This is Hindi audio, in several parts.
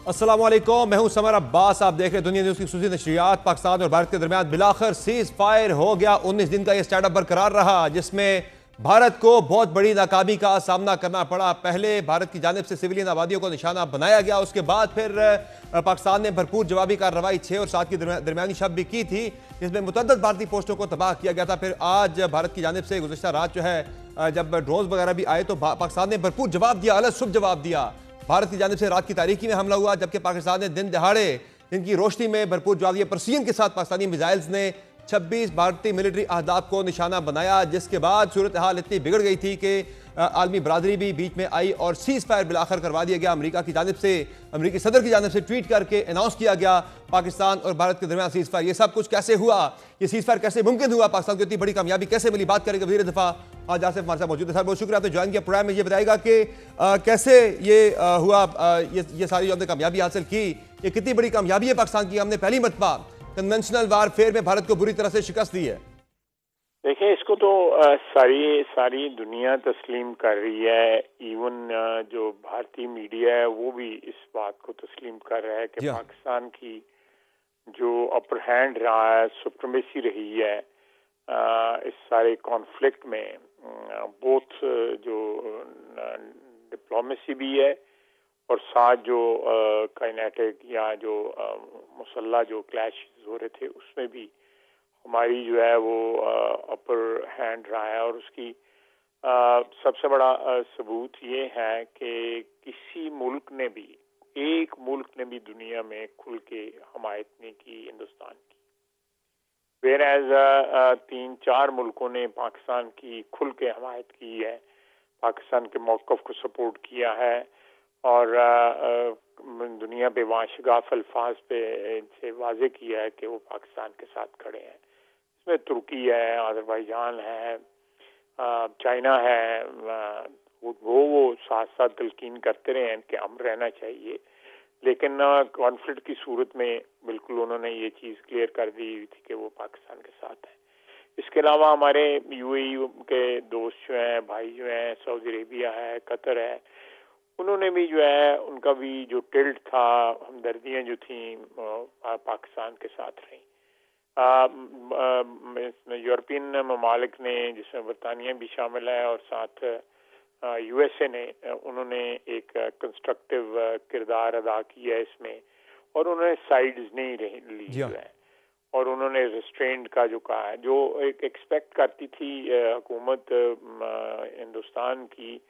अस्सलाम वालेकुम, मैं हूं समर अब्बास। आप देख रहे हैं दुनिया न्यूज़ की खुसूसी नशरियात। पाकिस्तान और भारत के दरमियान बिलाखिर सीज फायर हो गया। 19 दिन का यह स्टैंड अप बरकरार रहा, जिसमें भारत को बहुत बड़ी नाकामी का सामना करना पड़ा। पहले भारत की जानिब से सिविलियन आबादियों को निशाना बनाया गया, उसके बाद फिर पाकिस्तान ने भरपूर जवाबी कार्रवाई 6 और 7 की दरमियानी शब भी की थी, जिसमें मुतअद्दिद भारतीय पोस्टों को तबाह किया गया था। फिर आज भारत की जानिब से गुज़िश्ता रात जो है, जब ड्रोन वगैरह भी आए तो पाकिस्तान ने भरपूर जवाब दिया, अलग शुभ जवाब दिया। भारत की जानिब से रात की तारीकी में हमला हुआ, जबकि पाकिस्तान ने दिन दहाड़े दिन की रोशनी में भरपूर जवाब दिया। परसीन के साथ पाकिस्तानी मिसाइल्स ने 26 भारतीय मिलिट्री अहदाफ को निशाना बनाया, जिसके बाद सूरत हाल इतनी बिगड़ गई थी कि आलमी बरादरी भी बीच में आई और सीज फायर बिलाखिर करवा दिया गया। अमेरिका की जानिब से, अमेरिकी सदर की जानिब से ट्वीट करके अनाउंस किया गया पाकिस्तान और भारत के दरमियान सीज फायर। ये सब कुछ कैसे हुआ, ये सीज फायर कैसे मुमकिन हुआ, पाकिस्तान को इतनी बड़ी कामयाबी कैसे मिली, बात करेंगे वज़ीर दिफा आज आसिफ हमारे साथ मौजूद है। सर बहुत शुक्रिया आपने ज्वाइन किया प्रोग्राम में। ये बताएगा कि कैसे ये हुआ, ये सारी जो हमने कामयाबी हासिल की, ये कितनी बड़ी कामयाबी है पाकिस्तान की। हमने पहली मरतबा कन्वेंशनल वारफेयर में भारत को बुरी तरह से शिकस्त दी है। देखिए, इसको तो सारी दुनिया तस्लीम कर रही है। इवन जो भारतीय मीडिया है वो भी इस बात को तस्लीम कर रहा है कि पाकिस्तान की जो अपर हैंड रहा है, सुप्रीमेसी रही है इस सारे कॉन्फ्लिक्ट में, बोथ जो डिप्लोमेसी भी है और साथ जो काइनेटिक या जो मुसल्ला जो क्लैश हो रहे थे उसमें भी हमारी जो है वो अपर हैंड रहा है। और उसकी सबसे बड़ा सबूत ये है कि किसी मुल्क ने भी, एक मुल्क ने भी दुनिया में खुल के हमायत नहीं की हिंदुस्तान की, वेर एज 3-4 मुल्कों ने पाकिस्तान की खुल के हमायत की है, पाकिस्तान के मौक़िफ़ को सपोर्ट किया है और दुनिया पे वाशगाफ अल्फाज पे इनसे वाजे किया है कि वो पाकिस्तान के साथ खड़े हैं। इसमें तुर्की है, अज़रबैजान है, चाइना है, वो साथ साथ तलकीन करते रहे हैं कि हम रहना चाहिए, लेकिन कॉन्फ्लिक्ट की सूरत में बिल्कुल उन्होंने ये चीज़ क्लियर कर दी थी कि वो पाकिस्तान के साथ है। इसके अलावा हमारे यूएई के दोस्त जो हैं, भाई जो हैं, सऊदी अरेबिया है, कतर है, उन्होंने भी जो है, उनका भी जो टिल्ट था, हमदर्दियाँ जो थी पाकिस्तान के साथ रही। यूरोपियन ममालिक ने, जिसमें बरतानिया भी शामिल है और साथ यूएसए ने, उन्होंने एक कंस्ट्रक्टिव किरदार अदा किया है इसमें, और उन्होंने साइड्स नहीं ली जो है, और उन्होंने रिस्ट्रेंट का जो कहा है, जो एक एक्सपेक्ट करती थी हुकूमत हिंदुस्तान की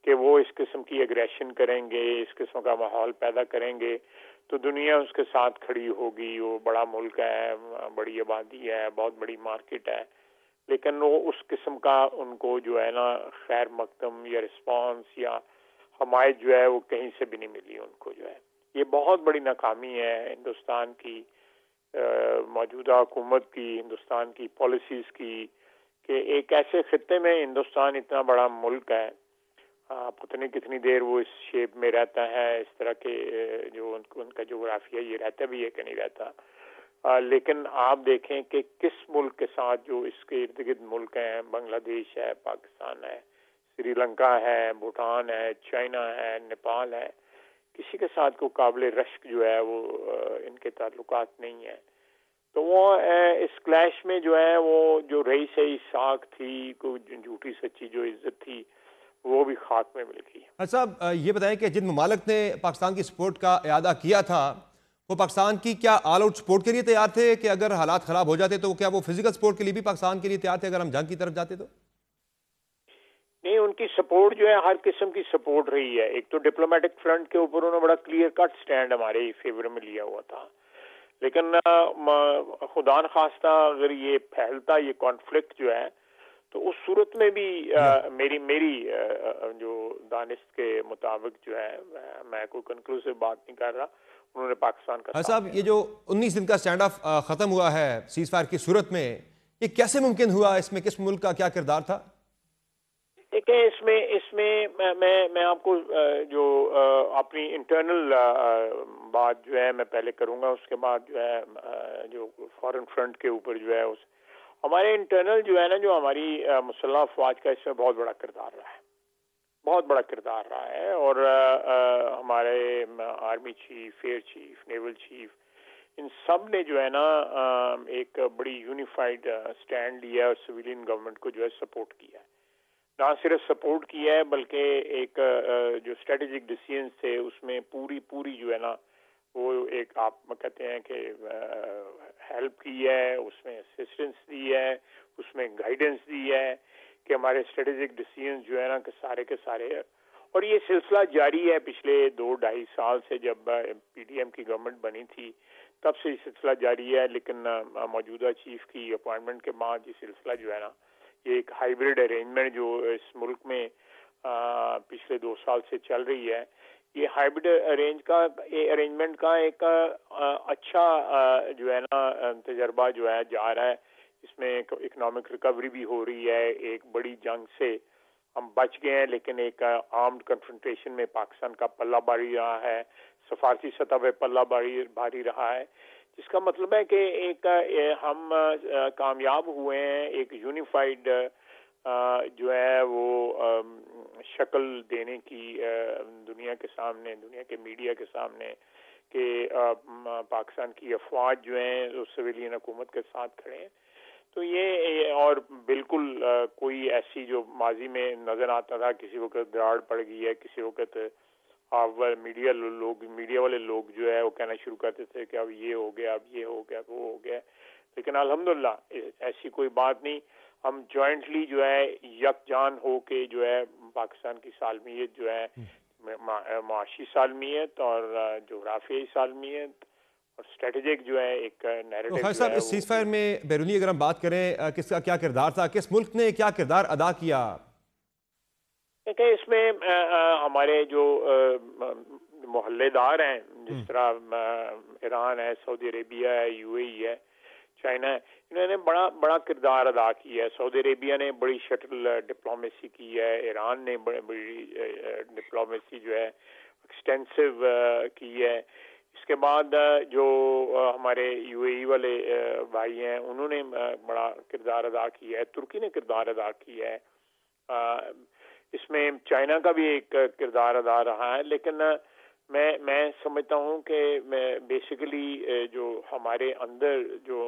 कि वो इस किस्म की एग्रेशन करेंगे, इस किस्म का माहौल पैदा करेंगे तो दुनिया उसके साथ खड़ी होगी। वो बड़ा मुल्क है, बड़ी आबादी है, बहुत बड़ी मार्केट है, लेकिन वो उस किस्म का उनको जो है ना खैर मकदम या रिस्पांस या हमायत जो है वो कहीं से भी नहीं मिली उनको। जो है ये बहुत बड़ी नाकामी है हिंदुस्तान की मौजूदा हुकूमत की, हिंदुस्तान की पॉलिसीज की, कि एक ऐसे खित्ते में हिंदुस्तान इतना बड़ा मुल्क है, पता नहीं कितनी देर वो इस शेप में रहता है, इस तरह के जो उनका जोग्राफिया ये रहता भी है कि नहीं रहता। लेकिन आप देखें कि किस मुल्क के साथ जो इसके इर्द गिर्द मुल्क हैं, बांग्लादेश है, पाकिस्तान है, श्रीलंका है, भूटान है, चाइना है, नेपाल है, किसी के साथ कोई काबिल रश्क जो है वो इनके ताल्लुकात नहीं है। तो वो इस क्लैश में जो है वो जो रही सही साख थी, कोई झूठी सच्ची जो इज्जत थी, वो भी खाक में मिल गई। अच्छा, ये बताएं कि जिन ममालिक ने पाकिस्तान की सपोर्ट का इरादा किया था, वो पाकिस्तान की क्या ऑल आउट सपोर्ट के लिए तैयार थे कि अगर हालात खराब हो जाते तो क्या वो फिजिकल सपोर्ट के लिए भी पाकिस्तान के लिए तैयार थे अगर हम जंग की तरफ जाते तो? नहीं, उनकी सपोर्ट जो है हर किस्म की सपोर्ट रही है। एक तो डिप्लोमेटिक फ्रंट के ऊपर उन्होंने बड़ा क्लियर कट स्टैंड हमारे फेवर में लिया हुआ था, लेकिन खुदा न खास्ता अगर ये फैलता, ये कॉन्फ्लिक्ट जो है, तो उस सूरत में भी मेरी जो दानिश के मुताबिक जो है, मैं कोई कंक्लूसिव बात नहीं कर रहा, उन्होंने पाकिस्तान का साहब ये जो 19 दिन का स्टैंड ऑफ खत्म हुआ है सीज फायर की सूरत में, ये कैसे मुमकिन हुआ? इसमें किस मुल्क का क्या किरदार था? देखिए, इसमें मैं आपको जो अपनी इंटरनल बात जो है मैं पहले करूंगा, उसके बाद जो है जो फॉरेन फ्रंट के ऊपर जो है उस हमारे इंटरनल जो है ना, जो हमारी मुसल्लह अफवाज का इसमें बहुत बड़ा किरदार रहा है, बहुत बड़ा किरदार रहा है। और हमारे army chief, air chief, naval chief, इन सब ने जो है ना एक बड़ी यूनिफाइड स्टैंड लिया और सिविलियन गवर्नमेंट को जो है सपोर्ट किया है। ना सिर्फ सपोर्ट किया है बल्कि एक जो स्ट्रेटेजिक डिसीजन थे उसमें पूरी जो है ना वो एक आप कहते हैं कि हेल्प की है, उसमें असिस्टेंस दी है, उसमें गाइडेंस दी है कि हमारे स्ट्रेटेजिक डिसीजन जो है ना कि सारे के सारे है। और ये सिलसिला जारी है पिछले 2-2.5 साल से, जब पीडीएम की गवर्नमेंट बनी थी तब से ये सिलसिला जारी है। लेकिन मौजूदा चीफ की अपॉइंटमेंट के बाद ये सिलसिला जो है ना ये एक हाइब्रिड अरेंजमेंट जो इस मुल्क में पिछले 2 साल से चल रही है, ये हाइब्रिड अरेंजमेंट का एक अच्छा जो है ना तजर्बा जो है जा रहा है। इसमें इकोनॉमिक रिकवरी भी हो रही है। एक बड़ी जंग से हम बच गए हैं, लेकिन एक आर्म्ड कन्फ्रंटेशन में पाकिस्तान का पल्ला भारी रहा है, सफारती सतह पे पल्ला भारी रहा है, जिसका मतलब है कि एक हम कामयाब हुए हैं एक यूनिफाइड जो है वो शक्ल देने की दुनिया के सामने, दुनिया के मीडिया के सामने, कि पाकिस्तान की अफवाज जो हैं वो सिविलियन हुकूमत के साथ खड़े हैं। तो ये और बिल्कुल कोई ऐसी जो माजी में नजर आता था, किसी वक्त दराड़ पड़ गई है, किसी वक्त मीडिया वाले लोग जो है वो कहना शुरू करते थे कि अब ये हो गया, अब ये हो गया, वो हो गया। लेकिन अल्हम्दुलिल्लाह ऐसी कोई बात नहीं। हम जॉइंटली जो है यकजान हो के जो है पाकिस्तान की सालमियत जो है माशी सालमियत और जोग्राफियाई सालमियत और स्ट्रेटेजिक जो है एक नैरेटिव। तो खैर साहब, इस सीज़फायर में बैरूनी अगर हम बात करें, किसका क्या किरदार था, किस मुल्क ने क्या किरदार अदा किया? देखिए इसमें हमारे जो मोहल्लेदार हैं, जिस तरह ईरान है, सऊदी अरेबिया है, यूएई है, चाइना है, इन्होंने बड़ा किरदार अदा किया है। सऊदी अरेबिया ने बड़ी शटल डिप्लोमेसी की है, ईरान ने बड़ी डिप्लोमेसी जो है एक्सटेंसिव की है। इसके बाद जो हमारे यूएई वाले भाई हैं उन्होंने बड़ा किरदार अदा किया है, तुर्की ने किरदार अदा किया है, इसमें चाइना का भी एक किरदार अदा रहा है। लेकिन मैं समझता हूँ कि बेसिकली जो हमारे अंदर जो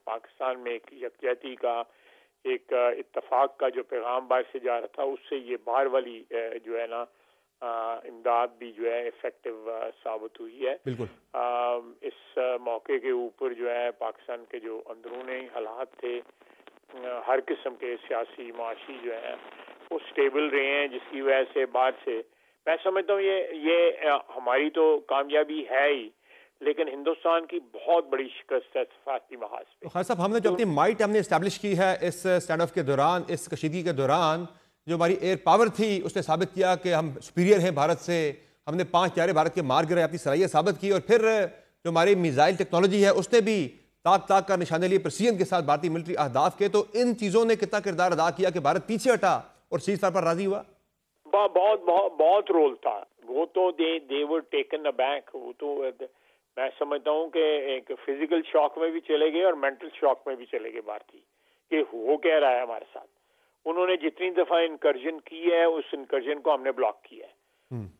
पाकिस्तान में एक यकजहती का एक इत्तेफाक का जो पैगाम बाहर से जा रहा था, उससे ये बाहर वाली जो है ना इमदाद भी जो है इफेक्टिव साबित हुई है। बिल्कुल। इस मौके के ऊपर जो है पाकिस्तान के जो अंदरूनी हालात थे, हर किस्म के सियासी माशी जो है वो स्टेबल रहे हैं, जिसकी वजह से बाहर से मैं समझता हूँ ये हमारी तो कामयाबी है ही, लेकिन हिंदुस्तान की बहुत बड़ी शिकस्त है सफारती महाज पे। तो खान साहब, हमने जो अपनी माइट हमने इस्टेब्लिश की है इस स्टैंड ऑफ के दौरान, इस कशीदगी के दौरान, जो हमारी एयर पावर थी उसने साबित किया कि हम सुपीरियर हैं भारत से। हमने 5 त्यारे भारत के मार गिराए, अपनी सलाहियत साबित की। और फिर जो हमारी मिसाइल टेक्नोलॉजी है उसने भी ताक का निशाने लिए प्रेसिजन के साथ भारतीय मिलिट्री अहदाफ के। तो इन चीज़ों ने कितना किरदार अदा किया कि भारत पीछे हटा और सीज़फायर पर राजी हुआ? बहुत रोल था वो तो। दे वर टेकन अबैक। वो तो मैं समझता हूँ कि एक फिजिकल शॉक में भी चले गए और मेंटल शॉक में भी चले गए भारतीय, कि हो क्या रहा है हमारे साथ। उन्होंने जितनी दफा इनकर्जन की है उस इनकर्जन को हमने ब्लॉक किया है।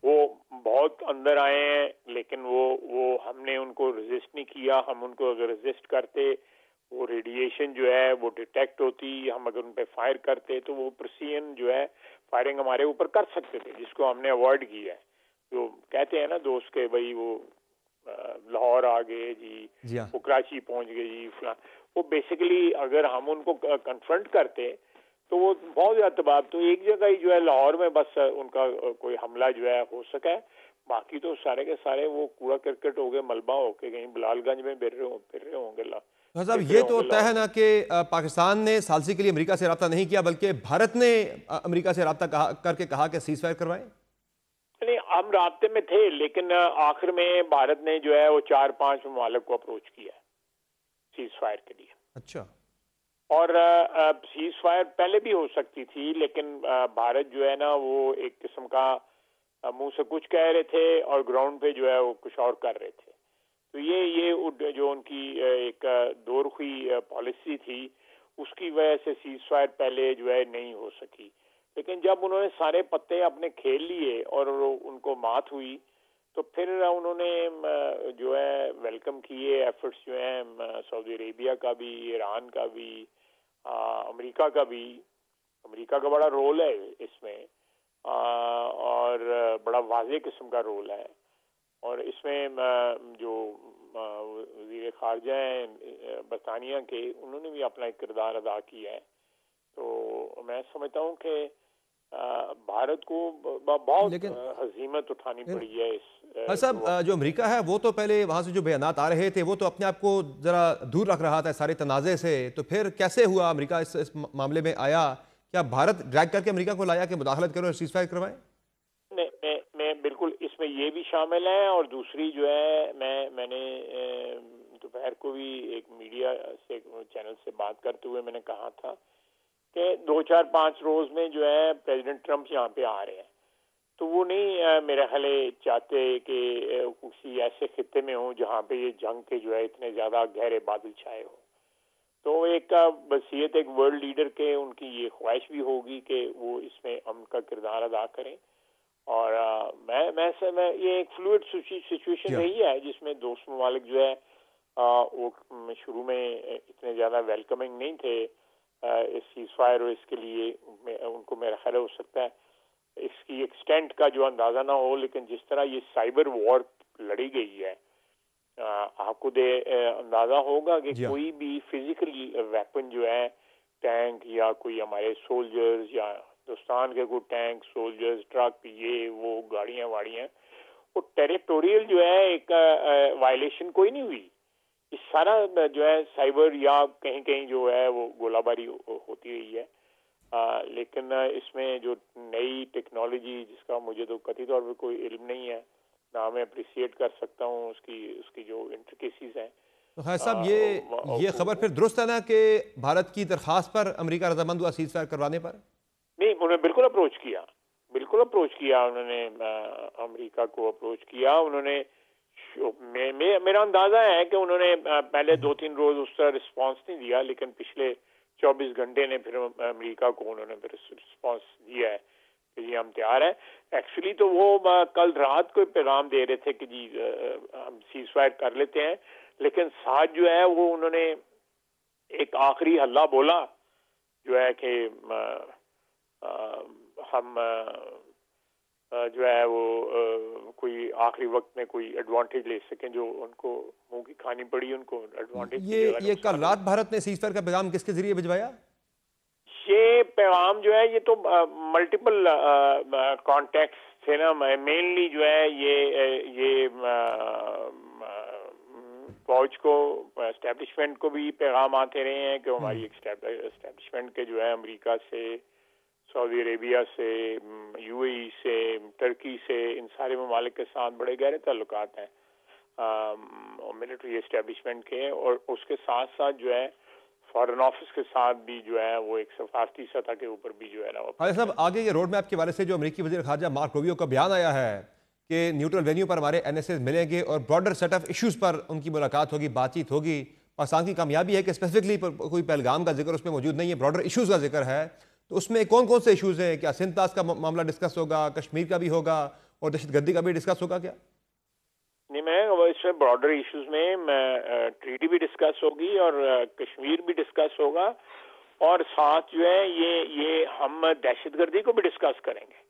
वो बहुत अंदर आए हैं, लेकिन वो हमने उनको रेजिस्ट नहीं किया। हम उनको अगर रेजिस्ट करते, वो रेडिएशन जो है वो डिटेक्ट होती, हम अगर उन पे फायर करते तो वो प्रेसिजन जो है फायरिंग हमारे ऊपर कर सकते थे, जिसको हमने अवॉइड किया है। जो कहते हैं ना दोस्त के भाई वो लाहौर आ गए जी, वो कराची पहुंच गए जी, वो बेसिकली अगर हम उनको कन्फ्रंट करते तो वो बहुत ज्यादा तबाह। तो एक जगह ही जो है लाहौर में बस उनका कोई हमला जो है हो सका है, बाकी तो सारे के सारे वो कूड़ा करकट हो गए, मलबा होके कहीं बिलालगंज में फिर रहे होंगे। साहब, ये तो तय है ना कि पाकिस्तान ने सालसी के लिए अमेरिका से रब्ता नहीं किया, बल्कि भारत ने अमेरिका से रब्ता करके कहा कि सीज फायर करवाएं। नहीं, हम राब्ते में थे, लेकिन आखिर में भारत ने जो है वो 4-5 ममालिक को अप्रोच किया सीज फायर के लिए। अच्छा। और सीज फायर पहले भी हो सकती थी, लेकिन भारत जो है ना वो एक किस्म का मुंह से कुछ कह रहे थे और ग्राउंड पे जो है वो कुछ और कर रहे थे। तो ये जो उनकी एक दोरुखी पॉलिसी थी, उसकी वजह से सीज फायर पहले जो है नहीं हो सकी। लेकिन जब उन्होंने सारे पत्ते अपने खेल लिए और उनको मात हुई, तो फिर उन्होंने जो है वेलकम किए एफर्ट्स जो हैं सऊदी अरेबिया का भी, ईरान का भी, अमेरिका का भी। अमेरिका का बड़ा रोल है इसमें, और बड़ा वाज़ेह किस्म का रोल है। और इसमें जो वज़ीर ख़ारजा हैं बरतानिया के, उन्होंने भी अपना एक किरदार अदा किया है। तो मैं समझता हूँ कि भारत को बहुत लेकिन हज़ीमत उठानी पड़ी है इस हाँ साहब, जो अमेरिका है वो तो पहले वहाँ से जो बयानात आ रहे थे वो तो अपने आप को ज़रा दूर रख रहा था सारे तनाज़े से, तो फिर कैसे हुआ अमेरिका इस मामले में आया? क्या भारत ड्रैग करके अमेरिका को लाया कि मुदाखलत करो और सीज़फायर करवाएं? मैं बिल्कुल इसमें ये भी शामिल है। और दूसरी जो है, मैंने दोपहर को भी एक मीडिया से चैनल से बात करते हुए मैंने कहा था कि 2 4 5 रोज में जो है प्रेसिडेंट ट्रंप यहाँ पे आ रहे हैं, तो वो नहीं मेरे ख्याल चाहते कि किसी ऐसे खित्ते में हो जहाँ पे ये जंग के जो है इतने ज्यादा गहरे बादल छाए हो। तो एक वसीयत एक वर्ल्ड लीडर के उनकी ये ख्वाहिश भी होगी कि वो इसमें उनका किरदार अदा करें। और मैं ये एक फ्लूइड सिचुएशन रही है जिसमें दोस्त ममालिक जो है वो शुरू में इतने ज्यादा वेलकमिंग नहीं थे इस सीज फायर और इसके लिए। उनको मेरा ख्याल हो सकता है इसकी एक्सटेंट का जो अंदाजा ना हो, लेकिन जिस तरह ये साइबर वॉर लड़ी गई है, आपको अंदाजा होगा कि कोई भी फिजिकल वेपन जो है, टैंक या कोई हमारे सोल्जर्स या हिंदुस्तान के कोई टैंक, सोल्जर्स, ट्रक, ये वो गाड़ियां वाड़ियां, वो टेरिटोरियल जो है एक वायलेशन कोई नहीं हुई। इस सारा जो है साइबर या कहीं कहीं जो है वो गोलाबारी होती रही है। लेकिन इसमें जो नई टेक्नोलॉजी जिसका मुझे तो कथित तौर पर कोई इल्म नहीं है, ना मैं अप्रिशिएट कर सकता हूँ उसकी जो इंट्रिकेसीज हैं। तो है साहब, ये खबर फिर दुरुस्त है ना कि भारत की दरखास्त पर अमेरिका रजामंद हुआ सीज फायर करवाने पर? नहीं, उन्होंने बिल्कुल अप्रोच किया उन्होंने अमेरिका को अप्रोच किया उन्होंने। मेरा अंदाजा है कि उन्होंने पहले 2 3 रोज उसका रिस्पांस नहीं दिया, लेकिन पिछले 24 घंटे ने फिर अमेरिका को उन्होंने फिर रिस्पांस दिया है कि जी हम तैयार हैं। एक्चुअली तो वो कल रात को पैगाम दे रहे थे कि जी हम सीज फायर कर लेते हैं, लेकिन साथ जो है वो उन्होंने एक आखिरी हल्ला बोला जो है कि हम जो है वो कोई आखिरी वक्त में कोई एडवांटेज ले सकें, जो उनको मुंह की खानी पड़ी उनको एडवांटेज। ये कल रात भारत ने सीज फायर का पैगाम किसके जरिए भिजवाया? ये पैगाम जो है ये तो मल्टीपल कॉन्टेक्स्ट थे ना। मेनली जो है ये फौज को, एस्टेब्लिशमेंट को भी पैगाम आते रहे हैं कि हमारी एस्टेब्लिशमेंट के जो है अमेरिका से, सऊदी अरेबिया से, यूएई से, टर्की से, इन सारे ममालिक के साथ बड़े गहरे ताल्लुकात हैं मिलिट्री एस्टेब्लिशमेंट के। और उसके साथ साथ जो है फॉरेन ऑफिस के साथ भी जो है वो एक सफारती सतह के ऊपर भी जो है ना। अरे साहब, आगे के रोड मैप के बारे से जो अमेरिकी वज़ीर ख़ारजा मार्क रूबियो का बयान आया है कि न्यूट्रल वेन्यू पर हमारे एनएसए मिलेंगे और ब्रॉडर सेट ऑफ इश्यूज पर उनकी मुलाकात होगी, बातचीत होगी। पाकिस्तान की कामयाबी है कि स्पेसिफिकली कोई पहलगाम का जिक्र उसमें मौजूद नहीं है, ब्रॉडर इश्यूज का जिक्र है। तो उसमें कौन कौन से इश्यूज हैं? क्या सिंध तास का मामला डिस्कस होगा, कश्मीर का भी होगा और दहशतगर्दी का भी डिस्कस होगा क्या? नहीं, मैं इसमें ब्रॉडर इश्यूज में ट्रीटी भी डिस्कस होगी और कश्मीर भी डिस्कस होगा, और साथ जो है ये हम दहशतगर्दी को भी डिस्कस करेंगे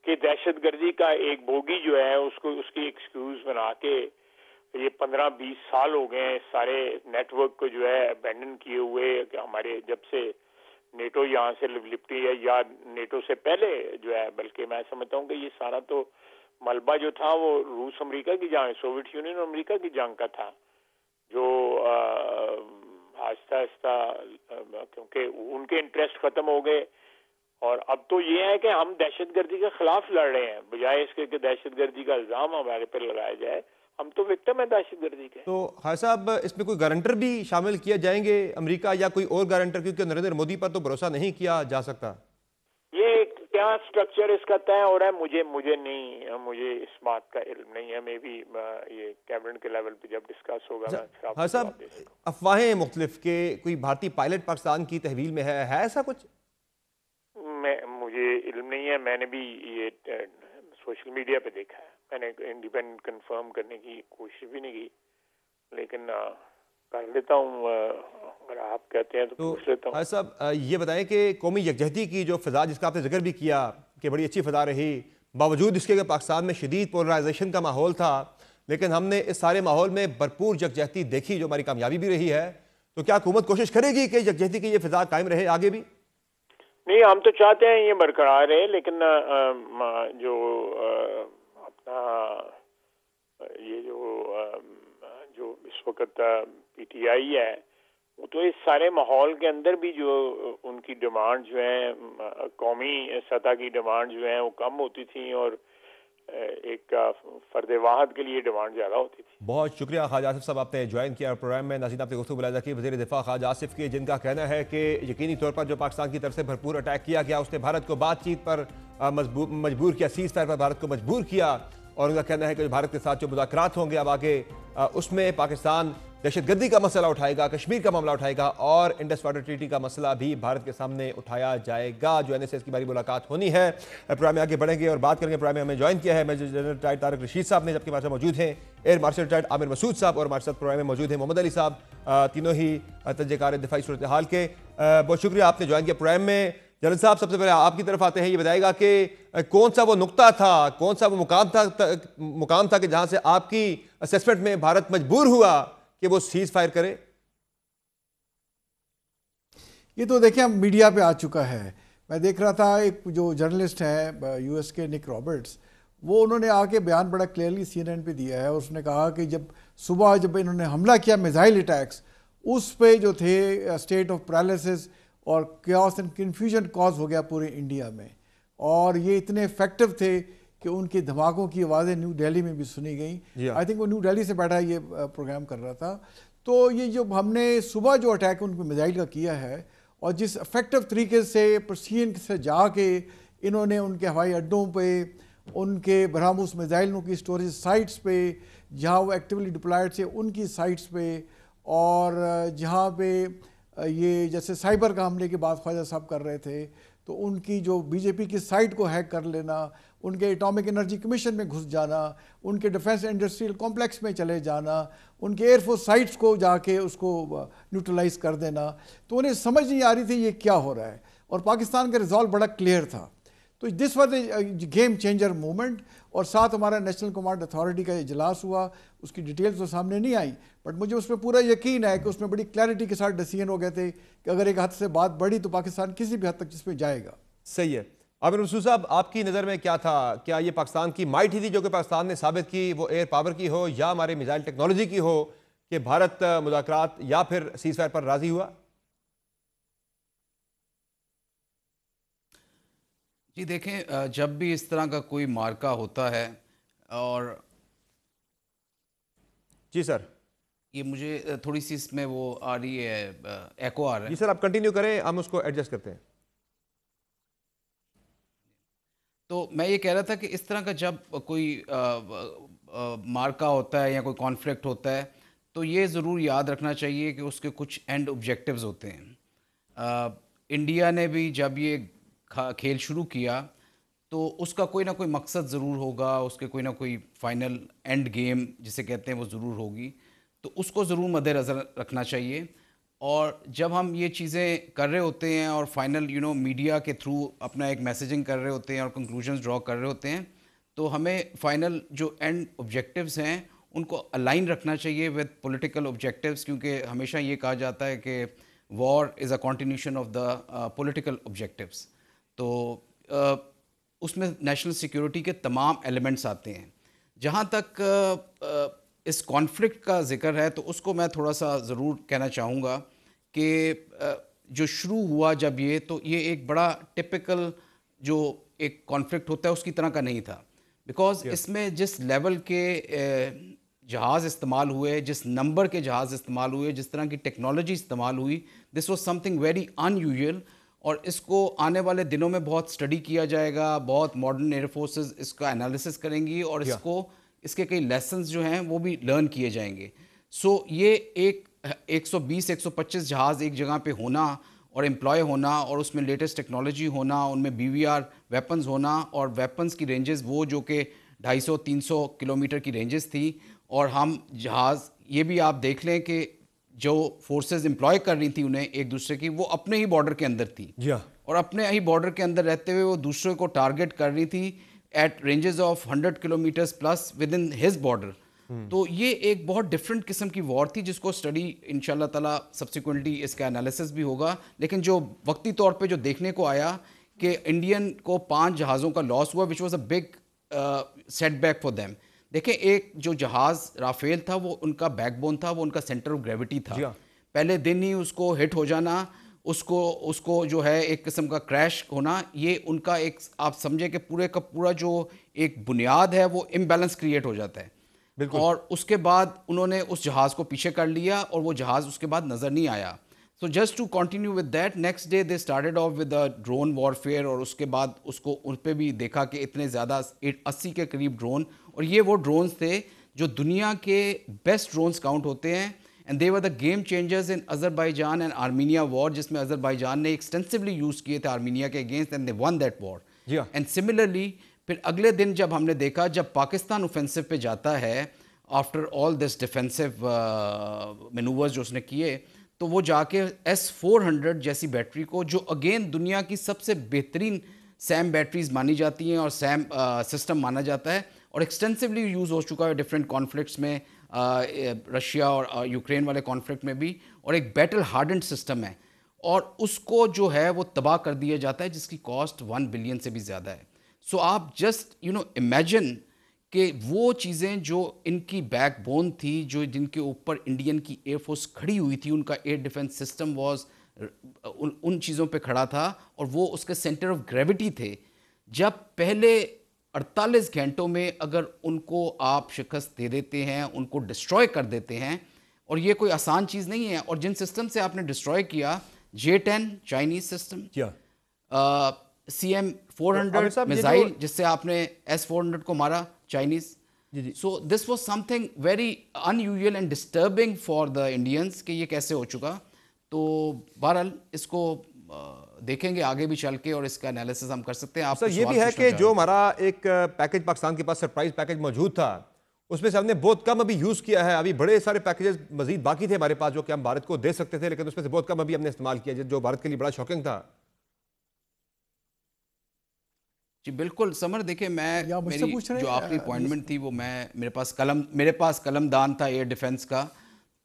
कि दहशतगर्दी का एक बोगी जो है उसकी एक्सक्यूज बना के ये 15-20 साल हो गए सारे नेटवर्क को जो है अबैंडन किए हुए। हमारे जब से नेटो यहाँ से लिपटी है या नेटो से पहले जो है, बल्कि मैं समझता हूँ कि ये सारा तो मलबा जो था वो रूस अमेरिका की जंग, सोवियत यूनियन और अमेरिका की जंग का था, जो आहिस्ता आहिस्ता क्योंकि उनके इंटरेस्ट खत्म हो गए। और अब तो ये है कि हम दहशतगर्दी के खिलाफ लड़ रहे हैं, बजाय इसके कि दहशतगर्दी का इल्जाम हमारे पर लगाया जाए। हम तो विक्टिम है दहशतगर्दी के। तो हाय साहब, इसमें कोई गारंटर भी शामिल किए जाएंगे, अमेरिका या कोई और गारंटर? क्योंकि नरेंद्र मोदी पर तो भरोसा नहीं किया जा सकता। ये क्या स्ट्रक्चर इसका तय हो रहा है मुझे इस बात का इल्म नहीं है। मे भी ये कैबिनेट के लेवल पे जब डिस्कस होगा। हाँ साहब, अफवाहें मुख्तलिफ के कोई भारतीय पायलट पाकिस्तान की तहवील में है ऐसा कुछ? मुझे नहीं है, मैंने भी ये सोशल मीडिया पे देखा है, मैंने इंडिपेंडेंट कंफर्म करने की कोशिश भी नहीं की, लेकिन कर लेता हूँ, अगर आप कहते हैं तो पूछ लेता हूँ। हाजी साहब, ये बताएं कि कौमी यकजहती की जो फिजा जिसका आपने जिक्र भी किया कि बड़ी अच्छी फिजा रही, बावजूद इसके कि पाकिस्तान में शदीद पोलराइजेशन का माहौल था, लेकिन हमने इस सारे माहौल में भरपूर यकजहती देखी जो हमारी कामयाबी भी रही है, तो क्या हुकूमत कोशिश करेगी कि यकजहती की ये फिजा कायम रहे आगे भी? नहीं, हम तो चाहते हैं ये बरकरार रहे, लेकिन जो अपना ये जो इस वक्त पीटीआई है, वो तो इस सारे माहौल के अंदर भी जो उनकी डिमांड जो है, कौमी सतह की डिमांड जो है वो कम होती थी और एक फर्द वाहद के लिए डिमांड ज़्यादा होती थी। बहुत शुक्रिया ख्वाजा आसिफ साहब, आपने ज्वाइन किया प्रोग्राम में। नाज़रीन, आपने गुफ्तगू बुलाया कि वज़ीर दिफा ख्वाजा आसिफ की, जिनका कहना है कि यकीनी तौर पर जो पाकिस्तान की तरफ से भरपूर अटैक किया गया उसने भारत को बातचीत पर मजबूर किया, सीज़ फायर पर भारत को मजबूर किया, और उनका कहना है कि भारत के साथ जो मुज़ाकरात होंगे अब आगे उसमें पाकिस्तान दहशतगर्दी का मसला उठाएगा, कश्मीर का मामला उठाएगा और इंडस वाटर ट्रीटी का मसला भी भारत के सामने उठाया जाएगा। जो NSS की बारी मुलाकात होनी है। प्रोग्राम में आगे बढ़ेंगे और बात करेंगे। प्रोग्राम में हमें ज्वाइन किया है major general retired Tariq Rasheed साहब ने, जबकि हमारे साथ मौजूद हैं air marshal retired Aamir Masood साहब, और हमारे साथ प्रोग्राम में मौजूद हैं मोहम्मद अली साहब, तीनों ही तजकार दिफाई सूरत हाल के। बहुत शुक्रिया आपने ज्वाइन किया प्रोग्राम में। जनरल साहब, सबसे पहले आपकी तरफ आते हैं, ये बताएगा कि कौन सा वो नुक्ता था, कौन सा वो मुकाम था कि जहां से आपकी असेसमेंट में भारत मजबूर हुआ कि वो सीज फायर करे? ये तो देखिए अब मीडिया पे आ चुका है। मैं देख रहा था एक जो जर्नलिस्ट है यूएस के निक रॉबर्ट्स, वो उन्होंने आके बयान बड़ा क्लियरली CNN पे दिया है। उसने कहा कि जब सुबह जब इन्होंने हमला किया मिसाइल अटैक्स, उस पे जो थे स्टेट ऑफ पैरालिसिस और क्यास एंड कन्फ्यूजन कॉज हो गया पूरे इंडिया में, और ये इतने इफेक्टिव थे कि उनके धमाकों की आवाज़ें न्यू दिल्ली में भी सुनी गई। आई थिंक वो न्यू दिल्ली से बैठा ये प्रोग्राम कर रहा था। तो ये जो हमने सुबह जो अटैक उन पर मिसाइल का किया है, और जिस इफेक्टिव तरीके से प्रोसीजन से जाके इन्होंने उनके हवाई अड्डों पे, उनके बरहमूस मिसाइलों की स्टोरेज साइट्स पे, जहाँ वो एक्टिवली डिप्लॉयड थे उनकी साइट्स पे, और जहाँ पे ये जैसे साइबर का हमले की बात ख्वाजा साहब कर रहे थे, तो उनकी जो बीजेपी की साइट को हैक कर लेना, उनके एटॉमिक एनर्जी कमीशन में घुस जाना, उनके डिफेंस इंडस्ट्रियल कॉम्प्लेक्स में चले जाना, उनके एयरफोर्स साइट्स को जाके उसको न्यूट्रलाइज कर देना, तो उन्हें समझ नहीं आ रही थी ये क्या हो रहा है। और पाकिस्तान का रिजॉल्व बड़ा क्लियर था। तो this was a game changer movement. और साथ हमारा नेशनल कमांड अथॉरिटी का इजलास हुआ, उसकी डिटेल्स तो सामने नहीं आई, बट मुझे उसमें पूरा यकीन है कि उसमें बड़ी क्लैरिटी के साथ डिसीजन हो गए थे कि अगर एक हद से बात बढ़ी तो पाकिस्तान किसी भी हद तक जिसमें जाएगा। सही है। आमिर मसूद साहब, आपकी नज़र में क्या था? क्या ये पाकिस्तान की माइट ही थी जो कि पाकिस्तान ने साबित की, वो एयर पावर की हो या हमारे मिसाइल टेक्नोलॉजी की हो, कि भारत मुज़ाकरात या फिर सीज फायर पर राजी हुआ? जी देखें, जब भी इस तरह का कोई मार्का होता है, और जी सर, ये मुझे थोड़ी सी इसमें वो आ रही है, एको आ रहा है। जी सर, आप कंटिन्यू करें, हम उसको एडजस्ट करते हैं। तो मैं ये कह रहा था कि इस तरह का जब कोई मार्का होता है या कोई कॉन्फ्लिक्ट होता है, तो ये ज़रूर याद रखना चाहिए कि उसके कुछ एंड ऑब्जेक्टिव्स होते हैं। इंडिया ने भी जब ये खेल शुरू किया तो उसका कोई ना कोई मकसद ज़रूर होगा, उसके कोई ना कोई फाइनल एंड गेम जिसे कहते हैं वो ज़रूर होगी, तो उसको ज़रूर मद्देनज़र रखना चाहिए। और जब हम ये चीज़ें कर रहे होते हैं और फाइनल मीडिया के थ्रू अपना एक मैसेजिंग कर रहे होते हैं और कंक्लूजन्स ड्रॉ कर रहे होते हैं, तो हमें फाइनल जो एंड ऑब्जेक्टिव्स हैं उनको अलाइन रखना चाहिए विद पॉलिटिकल ऑब्जेक्टिव्स, क्योंकि हमेशा ये कहा जाता है कि war is a continuation of the political objectives. तो उसमें नेशनल सिक्योरिटी के तमाम एलिमेंट्स आते हैं। जहाँ तक इस कॉन्फ्लिक्ट का जिक्र है, तो उसको मैं थोड़ा सा ज़रूर कहना चाहूँगा कि जो शुरू हुआ जब ये, तो ये एक बड़ा टिपिकल जो एक कॉन्फ्लिक्ट होता है उसकी तरह का नहीं था, बिकॉज़ इसमें जिस लेवल के जहाज़ इस्तेमाल हुए, जिस नंबर के जहाज़ इस्तेमाल हुए, जिस तरह की टेक्नोलॉजी इस्तेमाल हुई, this was something very unusual. और इसको आने वाले दिनों में बहुत स्टडी किया जाएगा, बहुत मॉडर्न एयर फोर्सेस इसका एनालिसिस करेंगी और इसके कई लेसन्स जो हैं वो भी लर्न किए जाएंगे। सो ये एक 120-125 जहाज़ एक जगह पे होना और एम्प्लॉय होना और उसमें लेटेस्ट टेक्नोलॉजी होना, उनमें BVR वेपन्स होना और वेपन्स की रेंजेस वो जो कि 250-300 किलोमीटर की रेंजेस थी। और हम जहाज़ ये भी आप देख लें कि जो फोर्सेस एम्प्लॉय कर रही थी उन्हें एक दूसरे की, वो अपने ही बॉर्डर के अंदर थी जी हाँ। और अपने ही बॉर्डर के अंदर रहते हुए वो दूसरे को टारगेट कर रही थी at ranges of 100 kilometres plus within his border. तो ये एक बहुत डिफरेंट किस्म की वॉर थी जिसको स्टडी इंशाल्लाह ताला सब्सिक्वेंटली इसका एनालिसिस भी होगा। लेकिन जो वक्ती तौर पे जो देखने को आया कि इंडियन को 5 जहाज़ों का लॉस हुआ, which was a big setback for them. देखें, एक जो जहाज़ राफेल था वो उनका बैकबोन था, वो उनका सेंटर ऑफ ग्रेविटी था। जी हाँ। पहले दिन ही उसको हिट हो जाना, उसको जो है एक किस्म का क्रैश होना, ये उनका एक आप समझे कि पूरे का पूरा जो एक बुनियाद है वो इम्बैलेंस क्रिएट हो जाता है। और उसके बाद उन्होंने उस जहाज़ को पीछे कर लिया और वो जहाज़ उसके बाद नज़र नहीं आया। So just to continue with that, next day they started off with a drone warfare और उसके बाद उसको उन पे भी देखा कि इतने ज़्यादा 80 के करीब ड्रोन, और ये वो ड्रोन्स थे जो दुनिया के बेस्ट ड्रोन्स काउंट होते हैं। And they were the game changers in Azerbaijan and Armenia war, जिसमें अज़रबाईजान ने एक्सटेंसिवली यूज़ किए थे आर्मीनिया के against and they won that war. And similarly फिर अगले दिन जब हमने देखा, जब पाकिस्तान ऑफेंसिव पे जाता है after all this defensive manoeuvres जो उसने किए, तो वो जाके S-400 जैसी बैटरी को, जो अगेन दुनिया की सबसे बेहतरीन सैम बैटरीज मानी जाती हैं और सैम सिस्टम माना जाता है और एक्सटेंसिवली यूज़ हो चुका है डिफरेंट कॉन्फ्लिक्ट्स में, रशिया और यूक्रेन वाले कॉन्फ्लिक्ट में भी, और एक बैटल हार्डेंड सिस्टम है, और उसको जो है वो तबाह कर दिया जाता है जिसकी कॉस्ट 1 बिलियन से भी ज़्यादा है। सो आप जस्ट इमेजिन कि वो चीज़ें जो इनकी बैकबोन थी, जो जिनके ऊपर इंडियन की एयरफोर्स खड़ी हुई थी, उनका एयर डिफेंस सिस्टम वाज उन चीज़ों पे खड़ा था और वो उसके सेंटर ऑफ ग्रेविटी थे। जब पहले 48 घंटों में अगर उनको आप शिकस्त दे देते हैं, उनको डिस्ट्रॉय कर देते हैं, और ये कोई आसान चीज़ नहीं है। और जिन सिस्टम से आपने डिस्ट्रॉय किया, J-10 Chinese system, CM-400 missile जिससे आपने S-400 को मारा, Chinese. So this was something very unusual and disturbing for the Indians कि ये कैसे हो चुका। तो बहरहाल इसको देखेंगे आगे भी चल के और इसका एनालिसिस हम कर सकते हैं। आप सर, ये भी है कि जो हमारा एक पैकेज पाकिस्तान के पास सरप्राइज पैकेज मौजूद था, उसमें से हमने बहुत कम अभी यूज़ किया है। अभी बड़े सारे पैकेजेस मजीद बाकी थे हमारे पास जो कि हम भारत को दे सकते थे, लेकिन उसमें से बहुत कम अभी हमने इस्तेमाल किया, जो भारत के लिए बड़ा शॉकिंग था। जी बिल्कुल समर, देखिए मैं मेरी जो आखिरी अपॉइंटमेंट थी वो मेरे पास कलमदान था एयर डिफेंस का।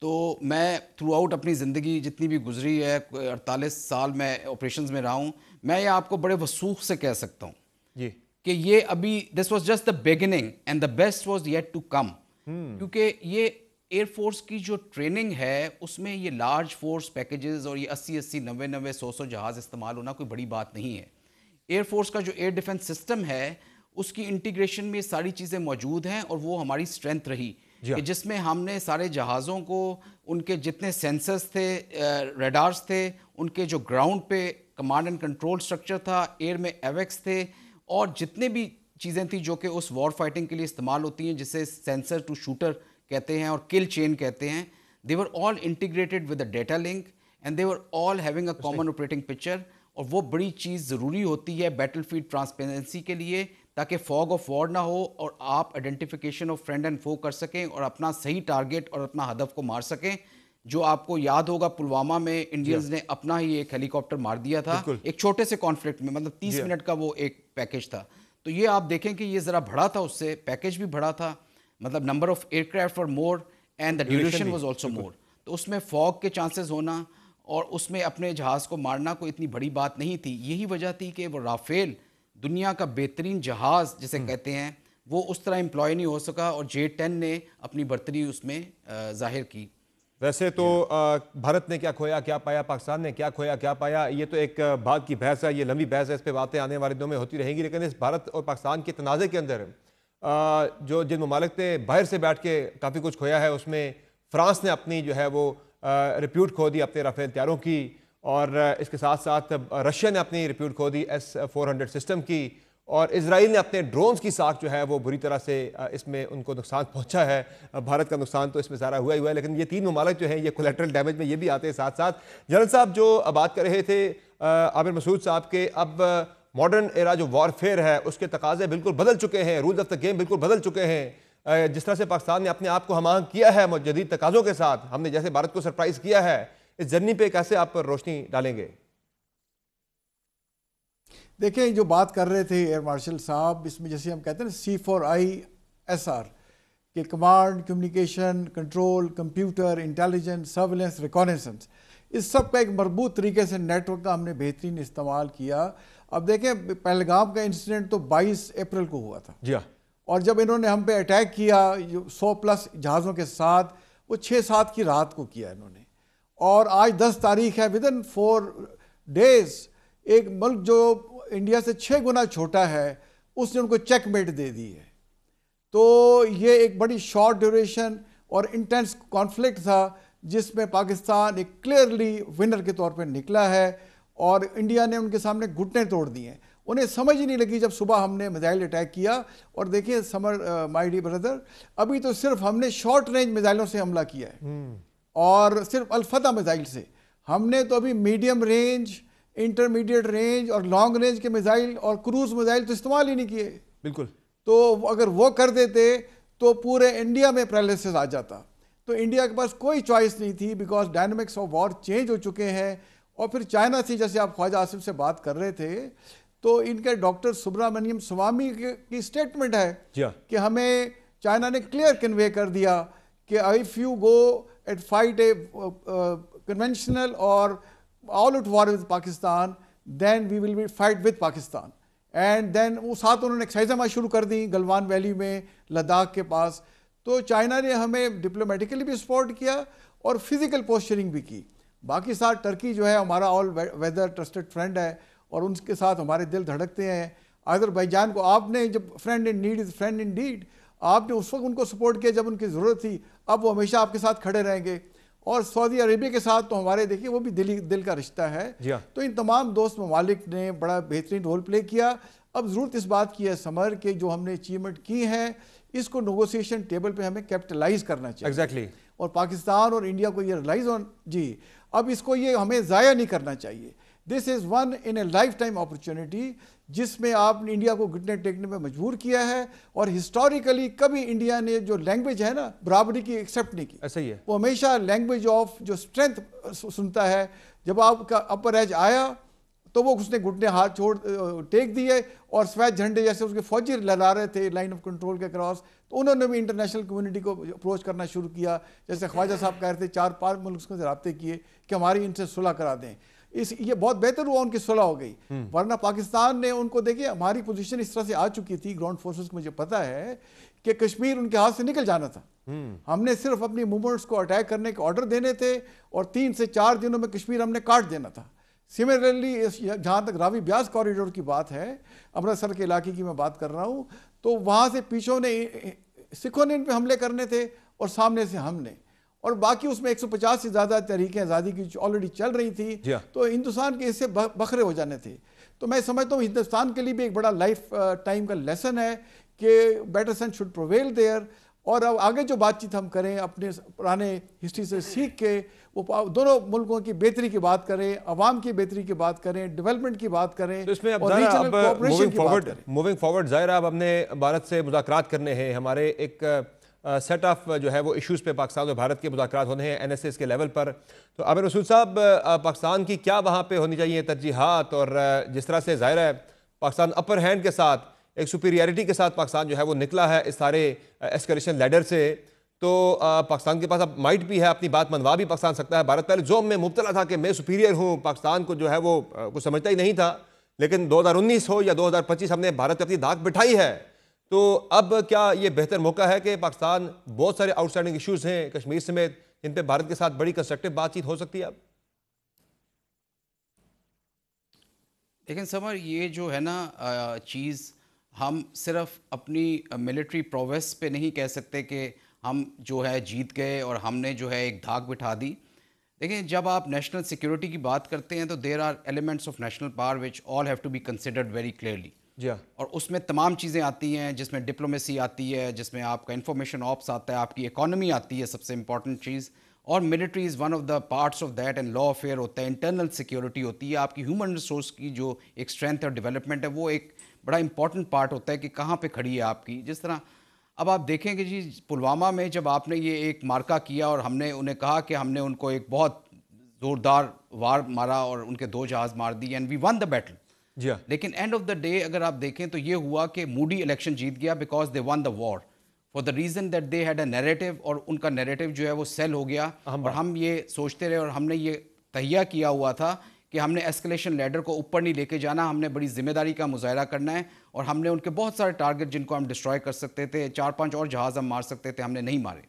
तो मैं थ्रू आउट अपनी ज़िंदगी जितनी भी गुजरी है, 48 साल मैं ऑपरेशंस में रहा हूँ, मैं ये आपको बड़े वसूख से कह सकता हूँ जी कि ये अभी this was just the beginning and the best was yet to come. क्योंकि ये एयरफोर्स की जो ट्रेनिंग है उसमें ये लार्ज फोर्स पैकेजेस और ये 80-80, 90-90, 100-100 जहाज़ इस्तेमाल होना कोई बड़ी बात नहीं है। एयरफोर्स का जो एयर डिफेंस सिस्टम है उसकी इंटीग्रेशन में सारी चीज़ें मौजूद हैं और वो हमारी स्ट्रेंथ रही कि जिसमें हमने सारे जहाज़ों को, उनके जितने सेंसर्स थे, रडार्स थे, उनके जो ग्राउंड पे कमांड एंड कंट्रोल स्ट्रक्चर था, एयर में एवेक्स थे, और जितने भी चीज़ें थी जो कि उस वॉर फाइटिंग के लिए इस्तेमाल होती हैं, जिसे सेंसर टू शूटर कहते हैं और किल चेन कहते हैं, they were all integrated with the data link and they were all having a common operating picture. और वो बड़ी चीज़ ज़रूरी होती है बैटलफील्ड ट्रांसपेरेंसी के लिए, ताकि फॉग ऑफ वॉर ना हो और आप आइडेंटिफिकेशन ऑफ फ्रेंड एंड फो कर सकें और अपना सही टारगेट और अपना हदफ को मार सकें। जो आपको याद होगा, पुलवामा में इंडियंस ने अपना ही एक हेलीकॉप्टर मार दिया था एक छोटे से कॉन्फ्लिक्ट में, मतलब 30 मिनट का वो एक पैकेज था। तो ये आप देखें कि ये ज़रा बढ़ा था, उससे पैकेज भी बढ़ा था, मतलब number of aircraft were more and the duration was also more. तो उसमें फॉग के चांसेस होना और उसमें अपने जहाज़ को मारना कोई इतनी बड़ी बात नहीं थी। यही वजह थी कि वो राफेल दुनिया का बेहतरीन जहाज़ जिसे कहते हैं, वो उस तरह एम्प्लॉय नहीं हो सका और J-10 ने अपनी बर्तरी उसमें जाहिर की। वैसे तो भारत ने क्या खोया क्या पाया, पाकिस्तान ने क्या खोया क्या पाया, ये तो एक बात की बहस है, ये लंबी बहस है, इस पर बातें आने वाले दिनों में होती रहेंगी। लेकिन इस भारत और पाकिस्तान के तनाज़े के अंदर जो जिन ममालिक ने बाहर से बैठ के काफ़ी कुछ खोया है, उसमें फ्रांस ने अपनी जो है वो रिप्यूट खो दी अपने राफेल तैयारों की, और इसके साथ साथ रशिया ने अपनी रिप्यूट खो दी S-400 सिस्टम की, और इजराइल ने अपने ड्रोन्स की साख जो है वो बुरी तरह से इसमें उनको नुकसान पहुंचा है। भारत का नुकसान तो इसमें ज़्यादा हुआ ही हुआ है, लेकिन ये तीन ममालिक जो हैं ये कोलेटरल डैमेज में ये भी आते हैं। साथ साथ जनरल साहब जो बात कर रहे थे आमिर मसूद साहब के, अब मॉडर्न एरा जो वॉरफेयर है उसके तकाजे बिल्कुल बदल चुके हैं, रूल्स ऑफ द गेम बिल्कुल बदल चुके हैं। जिस तरह से पाकिस्तान ने अपने आप को हम आहंग किया है जदीद तकाजों के साथ, हमने जैसे भारत को सरप्राइज किया है, इस जर्नी पे कैसे आप रोशनी डालेंगे? देखिए, जो बात कर रहे थे एयर मार्शल साहब, इसमें जैसे हम कहते हैं ना C4ISR के command, communication, control, computer, intelligence, surveillance, reconnaissance, इस सब का एक मजबूत तरीके से नेटवर्क का हमने बेहतरीन इस्तेमाल किया। अब देखें, पहलगाम का इंसिडेंट तो 22 अप्रैल को हुआ था। जी हाँ। और जब इन्होंने हम पे अटैक किया 100+ जहाज़ों के साथ, वो 6-7 की रात को किया इन्होंने। और आज 10 तारीख है, विदिन 4 डेज एक मुल्क जो इंडिया से 6 गुना छोटा है उसने उनको चेकमेट दे दी है। तो ये एक बड़ी शॉर्ट ड्यूरेशन और इंटेंस कॉन्फ्लिक्ट था जिसमें पाकिस्तान एक क्लियरली विनर के तौर पर निकला है और इंडिया ने उनके सामने घुटने तोड़ दिए हैं। उन्हें समझ ही नहीं लगी जब सुबह हमने मिसाइल अटैक किया। और देखिए समर, माय डियर ब्रदर, अभी तो सिर्फ हमने शॉर्ट रेंज मिसाइलों से हमला किया है और सिर्फ अल-फतह मिसाइल से। हमने तो अभी मीडियम रेंज, इंटरमीडिएट रेंज और लॉन्ग रेंज के मिसाइल और क्रूज मिसाइल तो इस्तेमाल ही नहीं किए। बिल्कुल। तो अगर वो कर देते तो पूरे इंडिया में पैरालिसिस आ जाता। तो इंडिया के पास कोई चॉइस नहीं थी, because dynamics of war change हो चुके हैं। और फिर चाइना से, जैसे आप ख्वाजा आसिफ से बात कर रहे थे, तो इनके डॉक्टर सुब्रमण्यम स्वामी की स्टेटमेंट है कि हमें चाइना ने क्लियर कन्वे कर दिया कि if you go at fight a conventional और all out war with Pakistan, then we will be fight with Pakistan. And then वो साथ उन्होंने एक्सरसाइज शुरू कर दी गलवान वैली में, लद्दाख के पास। तो चाइना ने हमें डिप्लोमेटिकली भी सपोर्ट किया और फिजिकल पोस्चरिंग भी की। बाकी साथ टर्की जो है हमारा ऑल वेदर ट्रस्टेड फ्रेंड है और उनके साथ हमारे दिल धड़कते हैं। अज़रबैजान को आपने, जब friend in need is friend in deed, आपने उस वक्त उनको सपोर्ट किया जब उनकी ज़रूरत थी, अब वो हमेशा आपके साथ खड़े रहेंगे। और सऊदी अरेबिया के साथ तो हमारे, देखिए, वो भी दिल का रिश्ता है। तो इन तमाम दोस्त ममालिक ने बड़ा बेहतरीन रोल प्ले किया। अब ज़रूरत इस बात की है समर के जो हमने अचीवमेंट की है इसको नेगोशिएशन टेबल पे हमें कैपिटलाइज करना चाहिए। एग्जैक्टली। और पाकिस्तान और इंडिया को ये रियलाइज ऑन जी, अब इसको ये हमें ज़ाया नहीं करना चाहिए। This is one in A life time opportunity जिसमें आपने इंडिया को घुटने टेकने में मजबूर किया है। और हिस्टोरिकली कभी इंडिया ने जो लैंग्वेज है ना बराबरी की, एक्सेप्ट नहीं की। ऐसा ही है। वो हमेशा लैंग्वेज ऑफ जो स्ट्रेंथ सुनता है। जब आपका अपर एज आया तो वो उसने घुटने हाथ छोड़ टेक दिए और सफेद झंडे जैसे उसके फौजी लहरा रहे थे लाइन ऑफ कंट्रोल के क्रॉस, तो उन्होंने भी इंटरनेशनल कम्युनिटी को अप्रोच करना शुरू किया। जैसे ख्वाजा साहब कह रहे थे 4-5 मुल्कों से रब्ते किए कि हमारी इनसे सुलह करा दें। ये बहुत बेहतर हुआ, उनकी सुलह हो गई। वरना पाकिस्तान ने उनको, देखिए, हमारी पोजीशन इस तरह से आ चुकी थी ग्राउंड फोर्सेस को, मुझे पता है कि कश्मीर उनके हाथ से निकल जाना था। हमने सिर्फ अपनी मूवमेंट्स को अटैक करने के ऑर्डर देने थे और 3 से 4 दिनों में कश्मीर हमने काट देना था। सिमिलरली जहाँ तक रावी ब्यास कॉरिडोर की बात है, अमृतसर के इलाके की मैं बात कर रहा हूँ, तो वहाँ से पीछों ने सिखों ने इन पे हमले करने थे और सामने से हमने, और बाकी उसमें 150 से ज़्यादा तहरीकें आज़ादी की ऑलरेडी चल रही थी। तो हिंदुस्तान के इससे बखरे हो जाने थे। तो मैं समझता हूँ हिंदुस्तान के लिए भी एक बड़ा लाइफ टाइम का लेसन है कि better sense should prevail there. और अब आगे जो बातचीत हम करें अपने पुराने हिस्ट्री से सीख के, वो दोनों मुल्कों की बेहतरी की बात करें, अवाम की बेहतरी की बात करें, डेवलपमेंट की बात करें। तो इसमें अब मूविंग फॉरवर्ड ज़ाहिर अब हमने भारत से मुज़ाकरात करने हैं। हमारे एक सेट ऑफ जो है वो इश्यूज़ पे पाकिस्तान और भारत के मुज़ाकरात होने हैं NSS के लेवल पर। तो आमिर मसूद साहब, पाकिस्तान की क्या वहाँ पे होनी चाहिए तरजीहात? और जिस तरह से ज़ाहिर है पाकिस्तान अपर हैंड के साथ, एक सुपीरियरिटी के साथ पाकिस्तान जो है वो निकला है इस सारे एस्केलेशन लैडर से, तो पाकिस्तान के पास अब माइट भी है, अपनी बात मनवा भी पाकिस्तान सकता है। भारत पहले जोम में मुब्तला था कि मैं सुपीरियर हूँ, पाकिस्तान को जो है वो कुछ समझता ही नहीं था। लेकिन 2019 हो या 2025 हमने भारत पे अपनी दाग बिठाई है। तो अब क्या ये बेहतर मौका है कि पाकिस्तान, बहुत सारे आउटस्टैंडिंग इश्यूज हैं कश्मीर समेत, जिन पे भारत के साथ बड़ी कंस्ट्रक्टिव बातचीत हो सकती है अब? लेकिन समर, ये जो है ना चीज़, हम सिर्फ अपनी मिलिट्री प्रोवेस पे नहीं कह सकते कि हम जो है जीत गए और हमने जो है एक धाक बिठा दी। देखिए, जब आप नेशनल सिक्योरिटी की बात करते हैं तो there are elements of national power which all have to be considered very clearly. जी हाँ। और उसमें तमाम चीज़ें आती हैं, जिसमें डिप्लोमेसी आती है, जिसमें आपका इंफॉर्मेशन ऑप्स आता है, आपकी इकोनॉमी आती है, सबसे इंपॉर्टेंट चीज़, और military is one of the parts of that, and law affair होता है, इंटरनल सिक्योरिटी होती है, आपकी ह्यूमन रिसोर्स की जो एक स्ट्रेंथ और डेवलपमेंट है, वो एक बड़ा इंपॉर्टेंट पार्ट होता है कि कहाँ पे खड़ी है आपकी। जिस तरह अब आप देखेंगे जी, पुलवामा में जब आपने ये एक मार्का किया और हमने उन्हें कहा कि हमने उनको एक बहुत ज़ोरदार वार मारा और उनके 2 जहाज़ मार दिए, and we won the battle. जी हाँ। लेकिन एंड ऑफ द डे अगर आप देखें तो ये हुआ कि मूडी इलेक्शन जीत गया because they one the war for the reason that they had a narrative, और उनका नैरेटिव जो है वो सेल हो गया। और हम ये सोचते रहे और हमने ये तहिया किया हुआ था कि हमने एस्केलेशन लैडर को ऊपर नहीं लेके जाना, हमने बड़ी जिम्मेदारी का मुजाहरा करना है, और हमने उनके बहुत सारे टारगेट जिनको हम डिस्ट्रॉय कर सकते थे, 4-5 और जहाज़ हम मार सकते थे, हमने नहीं मारे।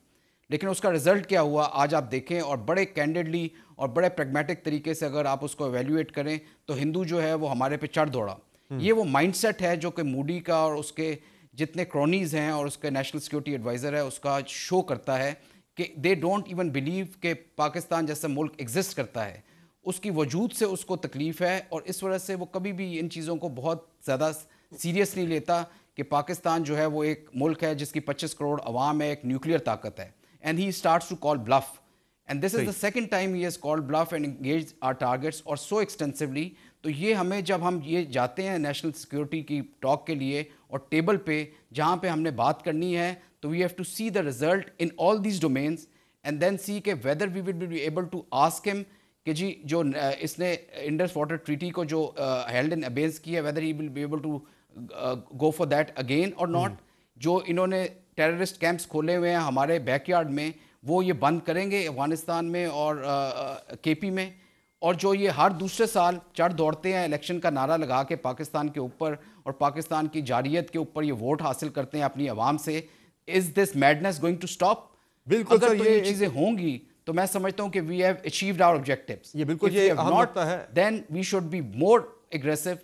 लेकिन उसका रिजल्ट क्या हुआ आज आप देखें, और बड़े कैंडिडली और बड़े प्रैग्मेटिक तरीके से अगर आप उसको एवेल्युएट करें तो हिंदू जो है वो हमारे पे चढ़ दौड़ा। ये वो माइंडसेट है जो कि मूडी का और उसके जितने क्रॉनीज हैं और उसके नेशनल सिक्योरिटी एडवाइज़र है उसका शो करता है कि दे डोंट इवन बिलीव कि पाकिस्तान जैसा मुल्क एग्जिस्ट करता है। उसकी वजूद से उसको तकलीफ़ है, और इस वजह से वो कभी भी इन चीज़ों को बहुत ज़्यादा सीरियस नहीं लेता कि पाकिस्तान जो है वो एक मुल्क है जिसकी 25 करोड़ अवाम है, एक न्यूक्लियर ताकत है, and he starts to call bluff, and this is the second time he has called bluff and engage our targets और सो एक्सटेंसिवली। तो ये हमें जब हम ये जाते हैं नेशनल सिक्योरिटी की टॉक के लिए और टेबल पे जहाँ पे हमने बात करनी है, तो we have to see the result in all these domains and then see के whether we will be able to ask him कि जी जो इसने इंडस वाटर ट्रीटी को जो हेल्ड इन अबेंस किया, whether he will be able to go for that again और नॉट। जो इन्होंने टेररिस्ट कैंप्स खोले हुए हैं हमारे बैकयार्ड में, वो ये बंद करेंगे अफगानिस्तान में और केपी में। और जो ये हर दूसरे साल चढ़ दौड़ते हैं इलेक्शन का नारा लगा के पाकिस्तान के ऊपर और पाकिस्तान की जारियत के ऊपर ये वोट हासिल करते हैं अपनी आवाम से, is this madness going to stop? बिल्कुल अगर सर, तो ये चीज़ें होंगी तो मैं समझता हूँ कि we have achieved our objectives. ये बिल्कुल ये अहम नुकता है। Then we should be more aggressive.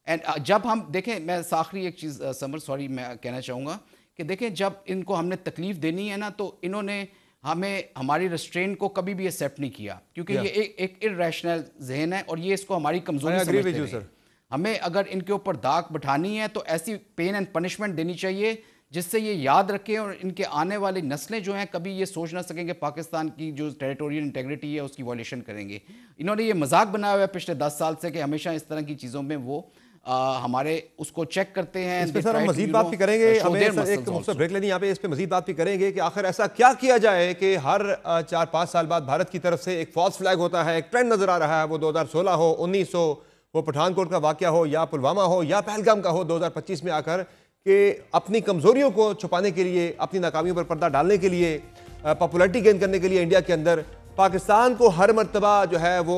And जब हम देखें, मैं आखिरी एक चीज़ समर सॉरी मैं कहना चाहूँगा कि देखें जब इनको हमने तकलीफ देनी है ना, तो इन्होंने हमें हमारी रेस्ट्रेंट को कभी भी एक्सेप्ट नहीं किया, क्योंकि ये एक इर्रेशनल जहन है और ये इसको हमारी कमजोरी समझते हैं। हमें अगर इनके ऊपर दाग बिठानी है तो ऐसी पेन एंड पनिशमेंट देनी चाहिए जिससे ये याद रखें और इनके आने वाली नस्लें जो हैं कभी ये सोच ना सकेंगे पाकिस्तान की जो टेरिटोरियल इंटेग्रिटी है उसकी वॉल्यूशन करेंगे। इन्होंने ये मजाक बनाया हुआ है पिछले 10 साल से कि हमेशा इस तरह की चीज़ों में वो हमारे उसको चेक करते हैं। इस पे सर हम मजीद बात भी करेंगे, हमें एक मुख्तसर ब्रेक लेनी, यहाँ पे इस पे मजीद बात भी करेंगे कि आखिर ऐसा क्या किया जाए कि हर 4-5 साल बाद भारत की तरफ से एक फॉल्स फ्लैग होता है, एक ट्रेंड नजर आ रहा है, वो 2016 हो, 19 हो, वो पठानकोट का वाकया हो या पुलवामा हो या पहलगाम का हो 2025 में आकर, कि अपनी कमजोरियों को छुपाने के लिए, अपनी नाकामियों पर पर्दा डालने के लिए, पॉपुलैरिटी गेन करने के लिए इंडिया के अंदर पाकिस्तान को हर मरतबा जो है वो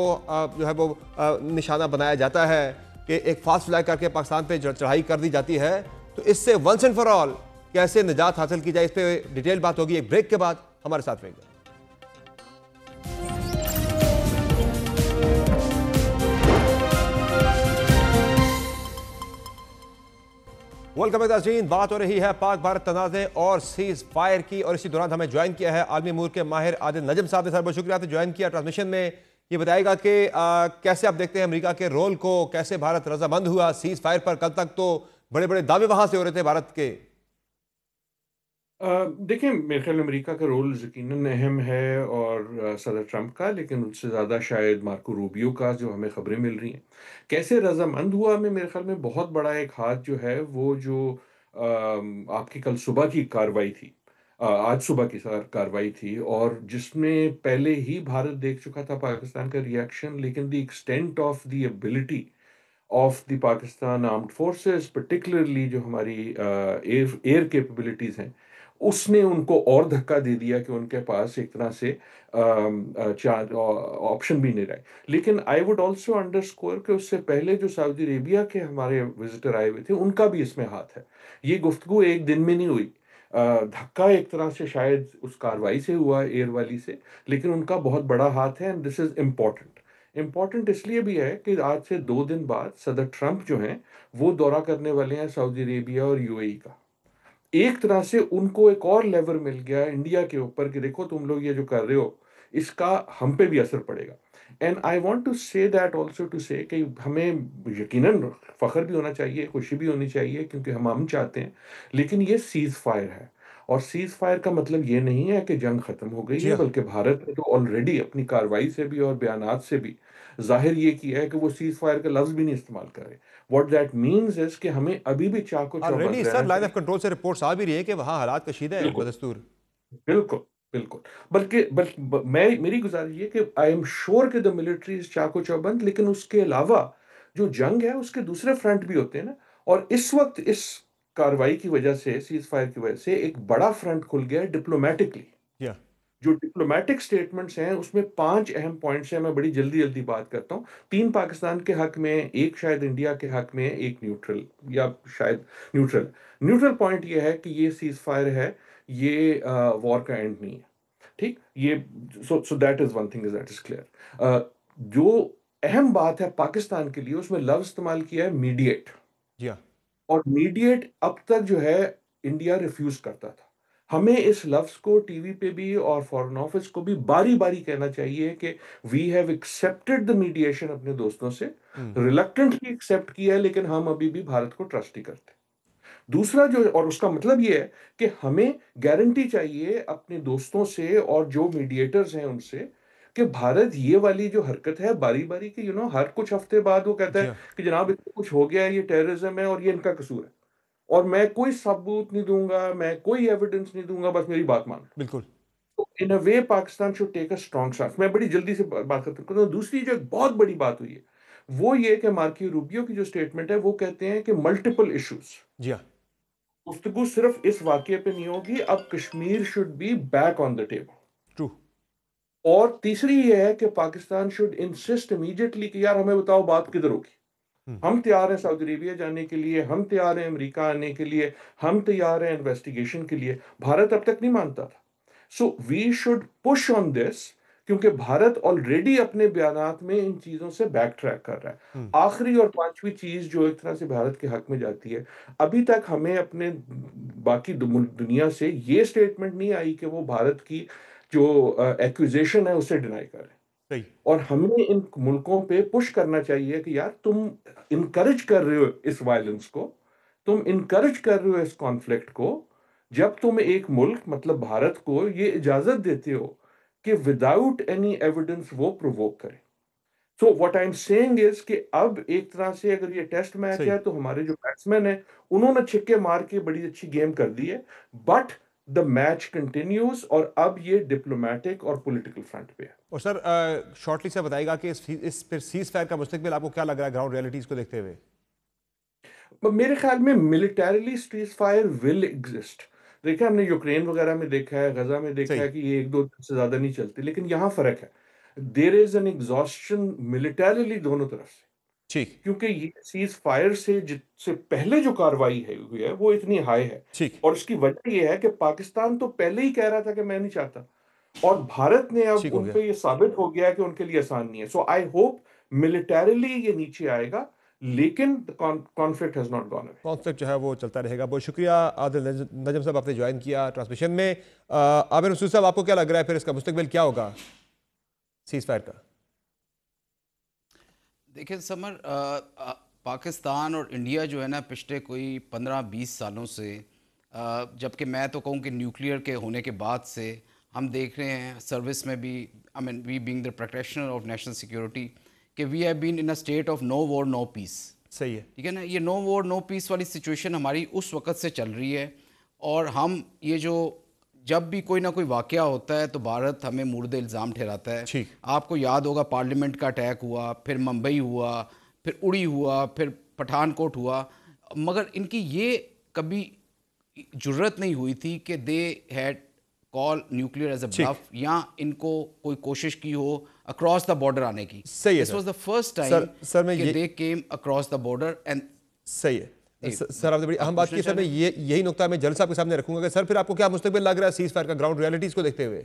निशाना बनाया जाता है कि एक फास्ट फ्लैग करके पाकिस्तान पे चढ़ाई कर दी जाती है। तो इससे वंस एंड फॉर ऑल कैसे निजात हासिल की जाए, इस पे डिटेल बात होगी एक ब्रेक के बाद। हमारे साथ रहेंगे। वेलकम नाज़रीन, बात हो रही है पाक भारत तनाज़े और सीज फायर की, और इसी दौरान हमें ज्वाइन किया है आलमी अमूर के माहिर आदिल नजम साहब ने। सर बहुत शुक्रिया आपने ज्वाइन किया ट्रांसमिशन में। ये बताएगा कि कैसे आप देखते हैं अमेरिका के रोल को, कैसे भारत रजामंद हुआ सीज फायर पर? कल तक तो बड़े बड़े दावे वहां से हो रहे थे भारत के। देखिए, मेरे ख्याल में अमेरिका का रोल यकीनन अहम है और सदर ट्रंप का, लेकिन उससे ज़्यादा शायद मार्को रूबियो का, जो हमें खबरें मिल रही हैं। कैसे रजामंद हुआ में मेरे ख्याल में बहुत बड़ा एक हाथ जो है वो जो आपकी कल सुबह की कार्रवाई थी, आज सुबह की कार्रवाई थी, और जिसमें पहले ही भारत देख चुका था पाकिस्तान का रिएक्शन, लेकिन the extent of the ability of the Pakistan armed forces, particularly जो हमारी एयर कैपेबिलिटीज हैं, उसने उनको और धक्का दे दिया कि उनके पास एक तरह से चार ऑप्शन भी नहीं रहे। लेकिन आई वुड ऑल्सो अंडरस्कोर कि उससे पहले जो सऊदी अरेबिया के हमारे विजिटर आए हुए थे, उनका भी इसमें हाथ है। ये गुफ्तगू एक दिन में नहीं हुई, धक्का एक तरह से शायद उस कार्रवाई से हुआ एयर वाली से, लेकिन उनका बहुत बड़ा हाथ है, एंड दिस इज इम्पॉर्टेंट इसलिए भी है कि आज से 2 दिन बाद सदर ट्रंप जो हैं वो दौरा करने वाले हैं सऊदी अरेबिया और यूएई का। एक तरह से उनको एक और लेवर मिल गया इंडिया के ऊपर कि देखो तुम लोग ये जो कर रहे हो इसका हम पे भी असर पड़ेगा। And I want to say that also to say कि हमें यकीनन फख्र भी होना चाहिए, खुशी भी होनी चाहिए, क्योंकि हम चाहते हैं, लेकिन ये सीज फायर है। और सीज फायर का मतलब ये नहीं है कि जंग खत्म हो गई जी है, हाँ। बल्कि भारत ने तो ऑलरेडी अपनी कार्रवाई से भी और बयानात से भी जाहिर ये किया है कि वो सीज फायर का लफ्ज भी नहीं इस्तेमाल करे। व्हाट दैट मीन्स इज कि हमें अभी भी चाको चौबंद ऑलरेडी सर रहना लाइन ऑफ चाहिए। कंट्रोल से रिपोर्ट्स आ भी रही है कि वहाँ हालात कशीद है बिल्कुल, बदस्तूर। बिल्कुल, बिल्कुल। मैं मेरी गुजारिश ये कि आई एम श्योर कि द मिलिट्री इज चाको चौबंद, लेकिन उसके अलावा जो जंग है उसके दूसरे फ्रंट भी होते हैं ना। और इस वक्त इस कार्रवाई की वजह से, सीज फायर की वजह से एक बड़ा फ्रंट खुल गया है डिप्लोमेटिकली। या जो डिप्लोमेटिक स्टेटमेंट्स हैं उसमें 5 अहम पॉइंट्स हैं, मैं बड़ी जल्दी-जल्दी बात करता हूँ। 3 पाकिस्तान के हक में, 1 शायद इंडिया के हक में, 1 न्यूट्रल या शायद न्यूट्रल। न्यूट्रल पॉइंट ये है कि ये सीज़फायर है, ये वॉर का एंड नहीं है। ठीक? ये so that is one thing that is clear. जो अहम बात है पाकिस्तान के लिए, उसमें लफ्ज़ इस्तेमाल किया है मीडिएट। जी हाँ। और मीडिएट अब तक जो है इंडिया रिफ्यूज करता था। हमें इस लफ्ज को टीवी पे भी और फॉरेन ऑफिस को भी बारी बारी कहना चाहिए कि we have accepted the mediation अपने दोस्तों से, रिलक्टेंटली एक्सेप्ट किया है, लेकिन हम अभी भी भारत को ट्रस्ट ही करते हैं। दूसरा जो, और उसका मतलब ये है कि हमें गारंटी चाहिए अपने दोस्तों से और जो मीडिएटर्स हैं उनसे कि भारत ये वाली जो हरकत है बारी बारी की, हर कुछ हफ्ते बाद वो कहता जी है हाँ। कि जनाब इतना कुछ हो गया है, ये टेररिज्म है और ये इनका कसूर है, और मैं कोई सबूत नहीं दूंगा, मैं कोई एविडेंस नहीं दूंगा, बस मेरी बात मान। बिल्कुल। तो in a way Pakistan should take a strong stand. मैं बड़ी जल्दी से बात करता हूँ। दूसरी जो एक बहुत बड़ी बात हुई है वो ये कि मार्को रूबियो की जो स्टेटमेंट है, वो कहते हैं कि मल्टीपल इश्यूज, जी हाँ। गुफ्तगू सिर्फ इस वाकये पे नहीं होगी, अब Kashmir should be back on the table. True. और तीसरी ये है कि पाकिस्तान शुड इंसिस्ट इमीडिएटली कि यार हमें बताओ बात किधर होगी। हम तैयार हैं सऊदी अरेबिया जाने के लिए, हम तैयार हैं अमेरिका आने के लिए, हम तैयार हैं इन्वेस्टिगेशन के लिए। भारत अब तक नहीं मानता था। So we should push on this, क्योंकि भारत ऑलरेडी अपने बयानात में इन चीजों से बैक ट्रैक कर रहा है। आखिरी और पांचवी चीज जो एक तरह से भारत के हक में जाती है, अभी तक हमें अपने बाकी दुनिया से ये स्टेटमेंट नहीं आई कि वो भारत की जो एक्यूजेशन है उसे डिनाई कर रहे हैं। सही। और हमें इन मुल्कों पे पुश करना चाहिए कि यार तुम इनकरेज कर रहे हो इस वायलेंस को, तुम इनकरेज कर रहे हो इस कॉन्फ्लिक्ट को, जब तुम एक मुल्क मतलब भारत को ये इजाजत देते हो कि विदाउट एनी एविडेंस वो प्रोवोक करे। So what I am saying is कि अब एक तरह से अगर ये टेस्ट मैच सही। है तो हमारे जो बैट्समैन है उन्होंने छिक्के मार के बड़ी अच्छी गेम कर दी है, बट द मैच कंटिन्यूज, और अब ये डिप्लोमेटिक और पॉलिटिकल फ्रंट पे है। और सर शॉर्टली से बताइएगा कि इस फिर सीज फायर का मुस्तकबिल आपको क्या लग रहा है ग्राउंड रियलिटीज को देखते हुए? मेरे ख्याल में militarily cease fire will exist. देखा हमने यूक्रेन वगैरह में देखा है, गजा में देखा सही। है कि ये 1-2 दिन से ज्यादा नहीं चलती, लेकिन यहाँ फर्क है। There is an exhaustion militarily दोनों तरफ से, ठीक। क्योंकि ये सीज फायर से जिससे पहले जो कार्रवाई है हुई है वो इतनी हाई है। ठीक। और उसकी वजह ये है कि पाकिस्तान तो पहले ही कह रहा था कि मैं नहीं चाहता, और भारत ने अब ठीक हो उन गया। पे ये साबित हो गया है कि उनके लिए आसान नहीं है। सो आई होप मिलिटरीली ये नीचे आएगा, लेकिन conflict has not gone away. Conflict जो है वो चलता रहेगा। बहुत शुक्रिया आदिल नजम साहब, आपने ज्वाइन किया ट्रांसमिशन में। आबिर मसूद साहब, आपको क्या लग रहा है फिर इसका मुस्तकबिल क्या होगा सीज फायर का? देखिए समर, पाकिस्तान और इंडिया जो है ना, पिछले कोई 15-20 सालों से, जबकि मैं तो कहूँ कि न्यूक्लियर के होने के बाद से हम देख रहे हैं सर्विस में भी, I mean we being the protectioner of national security, कि we have been in a state of no war no peace. सही है। ठीक है ना, ये नो वॉर नो पीस वाली सिचुएशन हमारी उस वक़्त से चल रही है। और हम ये जो, जब भी कोई ना कोई वाक़या होता है तो भारत हमें मुर्दे इल्ज़ाम ठहराता है। ठीक। आपको याद होगा पार्लियामेंट का अटैक हुआ, फिर मुंबई हुआ, फिर उड़ी हुआ, फिर पठानकोट हुआ, मगर इनकी ये कभी जुर्रत नहीं हुई थी कि they had call nuclear as a ठीक। ब्लफ, या इनको कोई कोशिश की हो अक्रॉस द बॉर्डर आने की। सही है this sir. Was the first sir time मैं कि ये they came across the border and. सही है जी, सर, आपने बड़ी अहम बात पूछना की सर। मैं चाह रहे यही नुकता मैं जल्द साहब के सामने रखूंगा कि सर फिर आपको क्या मुस्तकबिल लग रहा है सीज फायर का ग्राउंड रियलिटीज को देखते हुए?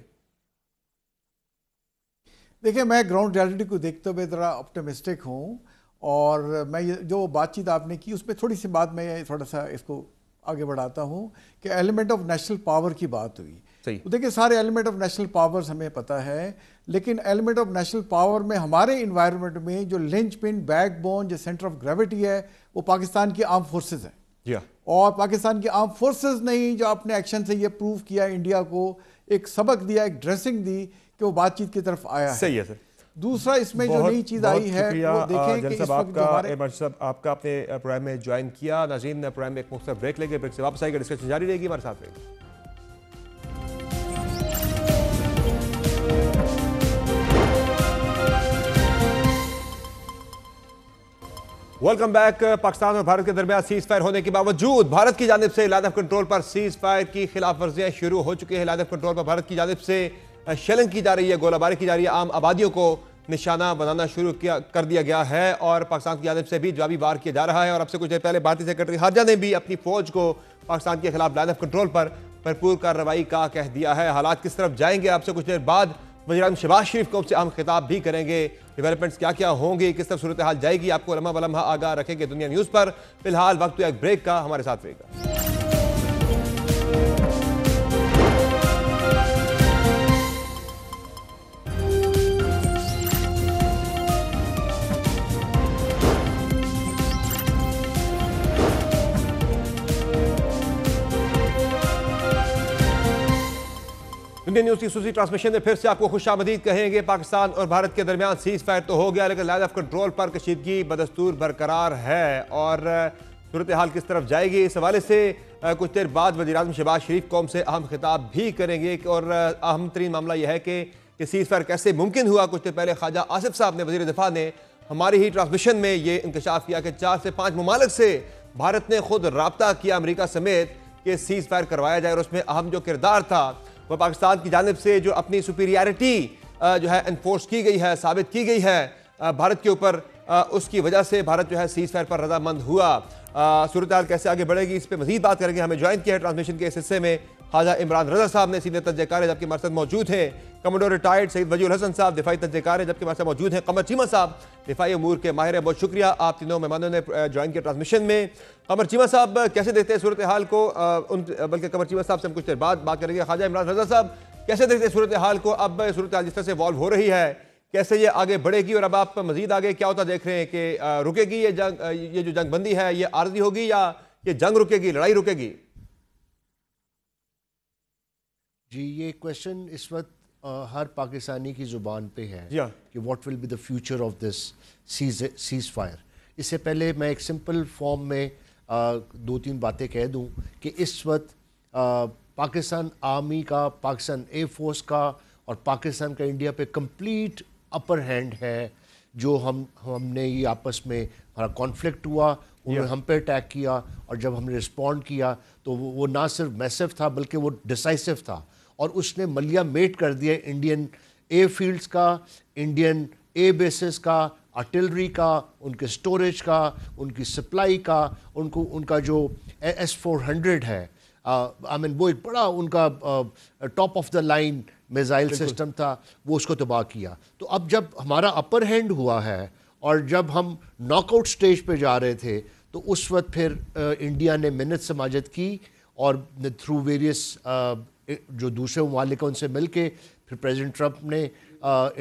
देखिए, मैं ग्राउंड रियलिटी को देखते हुए ज़रा ऑप्टिमिस्टिक हूँ। और मैं ये जो बातचीत आपने की उसमें थोड़ी सी बात मैं थोड़ा सा इसको आगे बढ़ाता हूँ कि एलिमेंट ऑफ नेशनल पावर की बात हुई। सही। तो देखिए सारे एलिमेंट ऑफ नेशनल पावर्स हमें पता है, लेकिन एलिमेंट ऑफ नेशनल पावर में हमारे इन्वायरमेंट में जो लिंच पिन, बैकबोन, जो सेंटर ऑफ ग्रेविटी है, वो पाकिस्तान की आर्म फोर्सेज है। और पाकिस्तान की आर्म फोर्सेज ने ही जो अपने एक्शन से ये प्रूव किया, इंडिया को एक सबक दिया, एक ड्रेसिंग दी कि वो बातचीत की तरफ आया है। सही है सर। दूसरा इसमें जो नई चीज आई है वो देखें कि इस वक्त जो हमारे आपका अपने प्रोग्राम में ज्वाइन किया। नाज़रीन, प्रोग्राम में एक मुख्तसर ब्रेक लेंगे, ब्रेक से वापस आएगा, डिस्कशन जारी रहेगी, हमारे साथ रहेगी। Welcome back. पाकिस्तान और भारत के दरमियान सीज फायर होने के बावजूद भारत की जानिब से लाइन ऑफ कंट्रोल पर सीज फायर की खिलाफ वर्जियां शुरू हो चुकी है। लाइन ऑफ कंट्रोल पर भारत की जानिब से शेलिंग की जा रही है, गोलाबारी की जा रही है, आम आबादियों को निशाना बनाना शुरू कर दिया गया है और पाकिस्तान की जानिब से भी जवाबी वार किया जा रहा है। और अब से कुछ देर पहले भारतीय सेक्रेटरी खारजा ने भी अपनी फौज को पाकिस्तान के खिलाफ लाइन ऑफ कंट्रोल पर भरपूर कार्रवाई का कह दिया है। हालात किस तरफ जाएंगे, आपसे कुछ देर बाद वज़ीर-ए-आज़म शहबाज शरीफ को से अहम खिताब भी करेंगे। डेवलपमेंट्स क्या क्या होंगी, किस तरफ सूरत हाल जाएगी, आपको लम्हा बलम्हा आगाह रखेंगे दुनिया न्यूज़ पर। फिलहाल वक्त एक ब्रेक का, हमारे साथ रहेगा। इंडियन न्यूज़ की सूची ट्रांसमिशन में फिर से आपको खुशामदीद कहेंगे। पाकिस्तान और भारत के दरमियान सीज फायर तो हो गया, लेकिन लाइन ऑफ कंट्रोल पर कशीदगी बदस्तूर बरकरार है और सूरत हाल किस तरफ जाएगी, इस हवाले से कुछ देर बाद वज़ीर-ए-आज़म शहबाज शरीफ कौम से अहम खिताब भी करेंगे। और अहम तरीन मामला यह है कि सीज फायर कैसे मुमकिन हुआ। कुछ देर पहले ख्वाजा आसिफ साहब ने, वज़ीर दिफा ने, हमारी ही ट्रांसमिशन में ये इंकशाफ किया कि 4 से 5 ममालिक से भारत ने खुद रब्ता किया अमरीका समेत कि सीज फायर करवाया जाए। और उसमें अहम जो किरदार था वह पाकिस्तान की जानिब से जो अपनी सुपीरियरिटी जो है इन्फोर्स की गई है, साबित की गई है भारत के ऊपर, उसकी वजह से भारत जो है सीज फायर पर रजामंद हुआ। सूरत हाल कैसे आगे बढ़ेगी, इस पर मजीद बात करेंगे। हमें ज्वाइन किया है ट्रांसमिशन के इस हिस्से में ख्वाजा इमरान रजा साहब ने, सीनियर तज्ज़ेकार जबकि हमारे साथ मौजूद हैं कमांडो रिटायर्ड सईद वजीउल हसन साहब, दिफाई तज्ज़ेकार जबकि हमारे साथ मौजूद हैं कमर चीमा साहब, दिफाई अमूर के माहिर। बहुत शुक्रिया आप तीनों मेहमानों ने ज्वाइन किया ट्रांसमिशन में। कमर चीमा साहब कैसे देखते हैं सूरत हाल को, बल्कि कमर चीमा साहब से हम कुछ देर बाद बात करेंगे। ख्वाजा इमरान रजा साहब कैसे देखते हैं सूरत हाल को, अब सूरत हाल जिस तरह से इवॉल्व हो रही है, कैसे ये आगे बढ़ेगी और अब आप मजीद आगे क्या होता देख रहे हैं कि रुकेगी ये जंग, ये जो जंग बंदी है ये आर्जी होगी या ये जंग रुकेगी, लड़ाई रुकेगी? जी, ये क्वेश्चन इस वक्त हर पाकिस्तानी की ज़ुबान पे है कि what will be the future of this cease fire. इससे पहले मैं एक सिंपल फॉर्म में 2-3 बातें कह दूं कि इस वक्त पाकिस्तान आर्मी का, पाकिस्तान एयर फोर्स का और पाकिस्तान का इंडिया पे कंप्लीट अपर हैंड है। जो हमने ये आपस में हमारा कॉन्फ्लिक्ट हुआ, उन्होंने हम पे अटैक किया और जब हमने रिस्पॉन्ड किया तो वो ना सिर्फ मैसिव था बल्कि वो डिसाइसिव था और उसने मलिया मेट कर दिया इंडियन एयर फील्ड्स का, इंडियन एयर बेसिस का, आर्टिलरी का, उनके स्टोरेज का, उनकी सप्लाई का, उनका जो S-400 है, आई मीन वो एक बड़ा उनका top of the line missile system था, वो उसको तबाह किया। तो अब जब हमारा अपर हैंड हुआ है और जब हम नॉकआउट स्टेज पे जा रहे थे तो उस वक्त फिर इंडिया ने मिन्नत समाजत की और थ्रू वेरियस जो दूसरे ममालिक उनसे मिल के फिर प्रेसिडेंट ट्रंप ने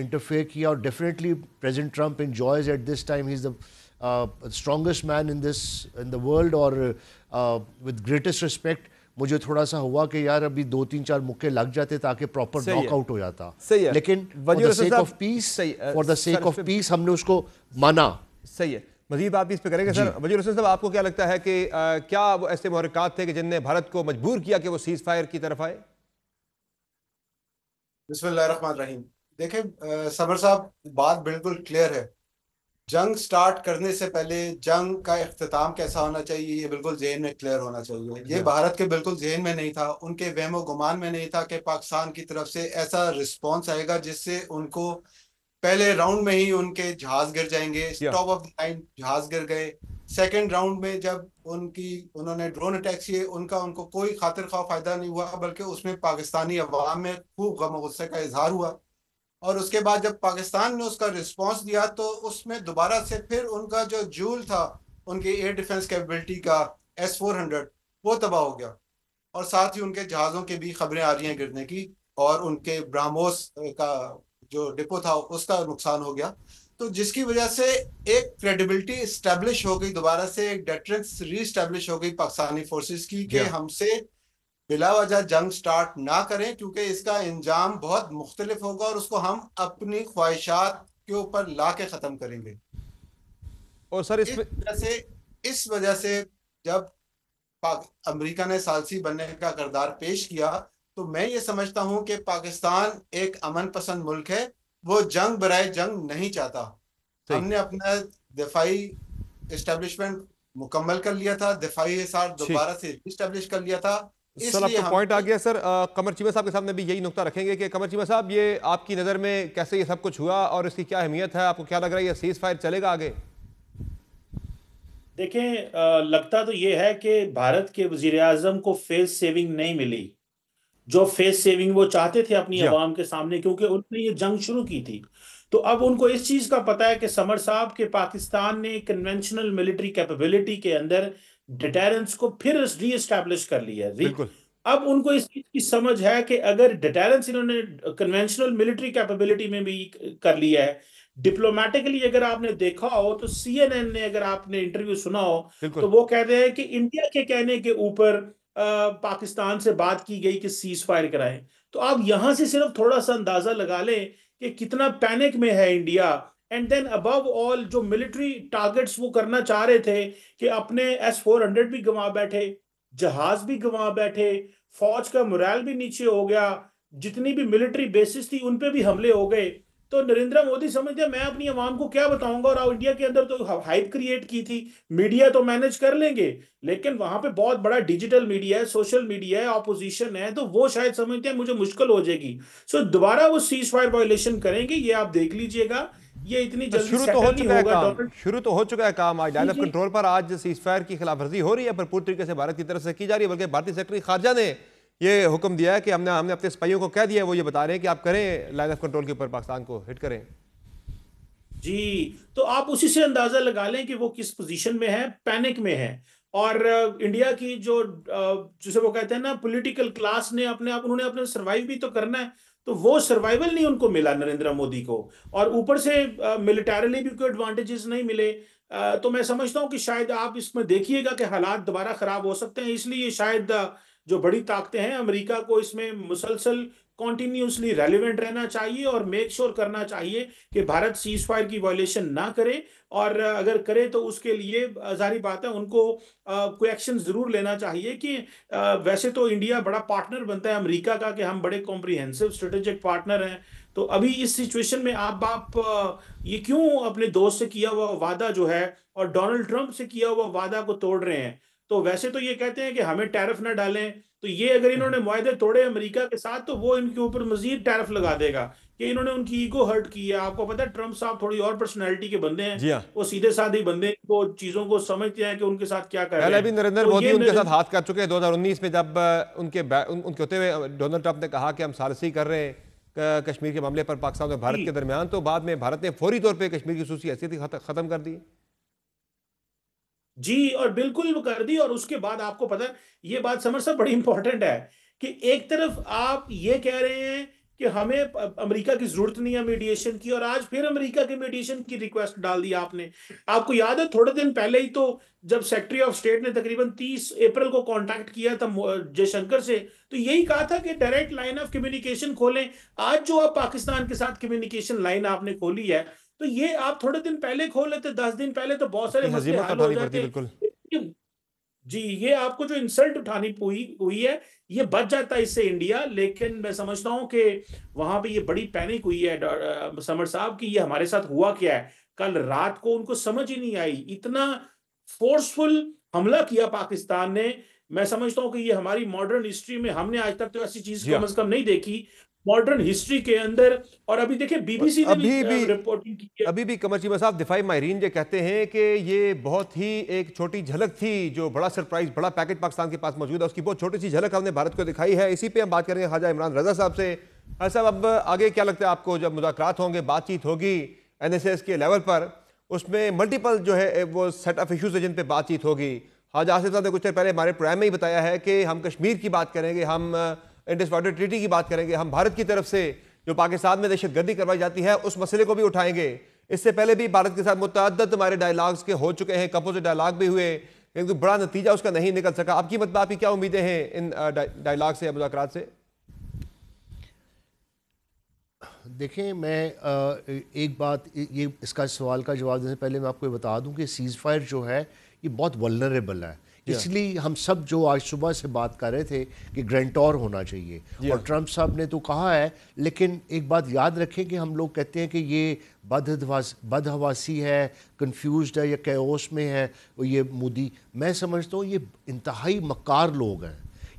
इंटरफेयर किया। और definitely president Trump enjoys at this time, he is the strongest man in the world और विद ग्रेटेस्ट रिस्पेक्ट। मुझे थोड़ा सा हुआ कि यार अभी 2-3-4 मुक्के लग जाते ताकि प्रॉपर नॉकआउट हो जाता, लेकिन for the sake of peace हमने उसको माना। सही है, मजीद बात भी इस पे करेंगे सर। वजीर हसन साहब, आपको क्या लगता है कि क्या वो ऐसे मुहर्रिकात थे कि जिनने भारत को मजबूर किया कि वो सीज फायर की तरफ आए? बिस्मिल्लाहिर्रहमानिर्रहीम। देखें समर साहब, बात बिल्कुल क्लियर है। जंग स्टार्ट करने से पहले जंग का इख्तिताम कैसा होना चाहिए ये बिल्कुल जहन में क्लियर होना चाहिए। ये भारत के बिल्कुल जहन में नहीं था, उनके वहमो गुमान में नहीं था कि पाकिस्तान की तरफ से ऐसा रिस्पॉन्स आएगा जिससे उनको पहले राउंड में ही उनके जहाज गिर जाएंगे, टॉप ऑफ द लाइन जहाज गिर गए। सेकेंड राउंड में जब उन्होंने ड्रोन अटैक किए, उनको कोई खातिर खा फायदा नहीं हुआ, बल्कि उसमें पाकिस्तानी अवाम में खूब गम गुस्से का इजहार हुआ। और उसके बाद जब पाकिस्तान ने उसका रिस्पांस दिया तो उसमें दोबारा से फिर उनका जो जूल था उनकी एयर डिफेंस कैपेबिलिटी का S-400 वो तबाह हो गया। और साथ ही उनके जहाज़ों के भी खबरें आ रही हैं गिरने की, और उनके ब्राह्मोस का जो डिपो था उसका नुकसान हो गया। तो जिसकी वजह से एक क्रेडिबिलिटी इस्टेब्लिश हो गई, दोबारा से एक डेटरेंस री एस्टेब्लिश हो गई पाकिस्तानी फोर्सेस की, कि हमसे बिला वजह जंग स्टार्ट ना करें, क्योंकि इसका अंजाम बहुत मुख्तलिफ होगा और उसको हम अपनी ख्वाहिशात के ऊपर ला के ख़त्म करेंगे। और सर इसमें इस वजह से जब अमेरिका ने सालसी बनने का किरदार पेश किया, तो मैं ये समझता हूं कि पाकिस्तान एक अमन पसंद मुल्क है, वो जंग बराए जंग नहीं चाहता। हमने अपना दिफाई एस्टेब्लिशमेंट मुकम्मल कर लिया था, दिफाई हिसार दोबारा से एस्टेब्लिश कर लिया था। सर आपका पॉइंट आ गया सर। कमर चीमा साहब के सामने भी यही नुक्ता रखेंगे कि कमर चीमा साहब, ये आपकी नज़र में कैसे ये सब कुछ हुआ और इसकी क्या अहमियत है? आपको क्या लग रहा है, ये सीज फायर चलेगा आगे? देखें, लगता तो ये है कि भारत के वजीर आजम को फेस सेविंग नहीं मिली, जो फेस सेविंग वो चाहते थे अपनी आवाम के सामने, क्योंकि उन्होंने ये जंग शुरू की थी। तो अब उनको इस चीज का पता है कि समर साहब के पाकिस्तान ने कन्वेंशनल मिलिट्री कैपेबिलिटी के अंदर डिटेरेंस को फिर री एस्टैब्लिश कर लिया है। अब उनको इस चीज की समझ है कि अगर डिटेरेंस इन्होंने कन्वेंशनल मिलिट्री कैपेबिलिटी में भी कर लिया है, डिप्लोमेटिकली अगर आपने देखा हो तो CNN ने अगर आपने इंटरव्यू सुना हो तो वो कहते हैं कि इंडिया के कहने के ऊपर पाकिस्तान से बात की गई कि सीज फायर कराएं। तो आप यहां से सिर्फ थोड़ा सा अंदाजा लगा लें कि कितना पैनिक में है India. And then above all जो मिलिट्री टारगेट्स वो करना चाह रहे थे कि अपने S-400 भी गंवा बैठे, जहाज भी गंवा बैठे, फौज का मोरल भी नीचे हो गया, जितनी भी मिलिट्री बेसिस थी उन पे भी हमले हो गए। तो नरेंद्र मोदी समझते हैं मैं अपनी आवाम को क्या बताऊंगा, और इंडिया के अंदर तो हाइप क्रिएट की थी, मीडिया तो मैनेज कर लेंगे, लेकिन वहां पे बहुत बड़ा डिजिटल मीडिया है, सोशल मीडिया है, ऑपोजिशन है, तो वो शायद समझते हैं मुझे मुश्किल हो जाएगी। सो दोबारा वो सीज फायर वायलेशन करेंगे, ये आप देख लीजिएगा। ये इतनी जल्दी शुरू तो हो चुका है काम। आज डायल ऑफ कंट्रोल पर आज सीज फायर की खिलाफवर्जी हो रही है, पर पूरी तरीके से भारत की तरफ से की जा रही है। बल्कि भारतीय सेक्रेटरी खारजा ने ये हुक्म दिया है कि हमने अपने सिपाहियों को कह दिया है, वो ये बता रहे हैं कि आप करें लाइन ऑफ कंट्रोल के ऊपर पाकिस्तान को हिट करें। जी, तो आप उसी से अंदाजा लगा लें कि वो किस पोजीशन में है, पैनिक में है। और इंडिया की जो जिसे वो कहते हैं ना पॉलिटिकल क्लास ने उन्होंने अपने सर्वाइव भी तो करना है, तो वो सर्वाइवल नहीं उनको मिला नरेंद्र मोदी को, और ऊपर से मिलिटरीली भी कोई एडवांटेजेस नहीं मिले। तो मैं समझता हूं कि शायद आप इसमें देखिएगा कि हालात दोबारा खराब हो सकते हैं। इसलिए शायद जो बड़ी ताकतें हैं, अमेरिका को इसमें मुसलसल कॉन्टिन्यूसली रेलिवेंट रहना चाहिए और मेक श्योर करना चाहिए कि भारत सीज फायर की वायलेशन ना करे, और अगर करे तो उसके लिए जाहिर बात है उनको कोई एक्शन जरूर लेना चाहिए। कि वैसे तो इंडिया बड़ा पार्टनर बनता है अमेरिका का, कि हम बड़े कॉम्प्रिहेंसिव स्ट्रेटेजिक पार्टनर हैं। तो अभी इस सिचुएशन में आप ये क्यों अपने दोस्त से किया हुआ वादा जो है और डोनाल्ड ट्रंप से किया हुआ वादा को तोड़ रहे हैं? तो वैसे तो ये कहते हैं कि हमें टैरिफ ना डालें, तो ये अगर इन्होंने मुआहदे तोड़े अमेरिका के साथ तो वो इनके ऊपर मजीद टैरिफ लगा देगा कि इन्होंने उनकी ईगो हर्ट की है। आपको पता है ट्रंप साहब थोड़ी और पर्सनैलिटी के बंदे हैं, वो सीधे साधे बंदे को चीजों को समझते हैं कि उनके साथ क्या कर रहे हैं। अभी नरेंद्र मोदी उनके साथ हाथ कर चुके हैं 2019 में, जब उनके होते हुए डोनाल्ड ट्रंप ने कहा कि हम सारसी कर रहे हैं कश्मीर के मामले पर पाकिस्तान और भारत के दरमियान, तो बाद में भारत ने फौरी तौर पर कश्मीर की खसूसी हैसियत खत्म कर दी। जी, और बिल्कुल वो कर दी। और उसके बाद आपको पता है ये बात समर साहब बड़ी इंपॉर्टेंट है कि एक तरफ आप ये कह रहे हैं कि हमें अमेरिका की जरूरत नहीं है मीडिएशन की, और आज फिर अमेरिका के मीडिएशन की रिक्वेस्ट डाल दी आपने। आपको याद है थोड़े दिन पहले ही तो जब सेक्रेटरी ऑफ स्टेट ने तकरीबन 30 अप्रैल को कांटेक्ट किया था जयशंकर से, तो यही कहा था कि डायरेक्ट लाइन ऑफ कम्युनिकेशन खोलें। आज जो आप पाकिस्तान के साथ कम्युनिकेशन लाइन आपने खोली है, तो ये आप थोड़े दिन पहले खोल लेते, 10 दिन पहले, तो बहुत सारे मसले हल हो जाते। जी, ये आपको जो इंसल्ट उठानी हुई है ये बच जाता है इससे इंडिया। लेकिन मैं समझता हूं कि वहां पे ये बड़ी पैनिक हुई है समर साहब की ये हमारे साथ हुआ क्या है। कल रात को उनको समझ ही नहीं आई, इतना फोर्सफुल हमला किया पाकिस्तान ने। मैं समझता हूं कि ये हमारी मॉडर्न हिस्ट्री में हमने आज तक तो ऐसी चीज कम से कम नहीं देखी मॉडर्न हिस्ट्री के अंदर। और अभी देखिए बीबीसी ने भी रिपोर्टिंग की है। अभी भी कमर चीमा साहब दिफाई माहिरीन ये कहते हैं कि ये बहुत ही एक छोटी झलक थी, जो बड़ा सरप्राइज बड़ा पैकेज पाकिस्तान के पास मौजूद है उसकी बहुत छोटी सी झलक हमने भारत को दिखाई है। इसी पे हम बात करेंगे ख्वाजा इमरान रजा साहब से। साहब, अब आगे क्या लगता है आपको, जब मुज़ाकरात होंगे, बातचीत होगी NSS के लेवल पर, उसमें मल्टीपल जो है वो सेट ऑफ इशूज़ है जिन पर बातचीत होगी, हाँ, आसिफ साहब ने कुछ देर पहले हमारे प्रोग्राम में ही बताया है कि हम कश्मीर की बात करेंगे, हम इंडस वाटर ट्रीटी की बात करेंगे, हम भारत की तरफ से जो पाकिस्तान में दहशतगर्दी करवाई जाती है उस मसले को भी उठाएंगे। इससे पहले भी भारत के साथ मुतअद्दिद हमारे डायलॉग्स के हो चुके हैं, कंपोजिट डायलॉग भी हुए, लेकिन कोई बड़ा नतीजा उसका नहीं निकल सका। आपकी मतलब, आपकी क्या उम्मीदें हैं इन डायलॉग से या मुज़ाकरात से? देखें, मैं एक बात, ये इसका सवाल का जवाब देने से पहले मैं आपको ये बता दूं कि सीज़ फायर जो है ये बहुत वल्नरेबल है। इसलिए हम सब जो आज सुबह से बात कर रहे थे कि ग्रेंटोर होना चाहिए और ट्रंप साहब ने तो कहा है, लेकिन एक बात याद रखें कि हम लोग कहते हैं कि ये बदहवासी है, कंफ्यूज्ड है या कैओस में है ये मोदी। मैं समझता हूँ ये इंतहाई मक्कार लोग हैं,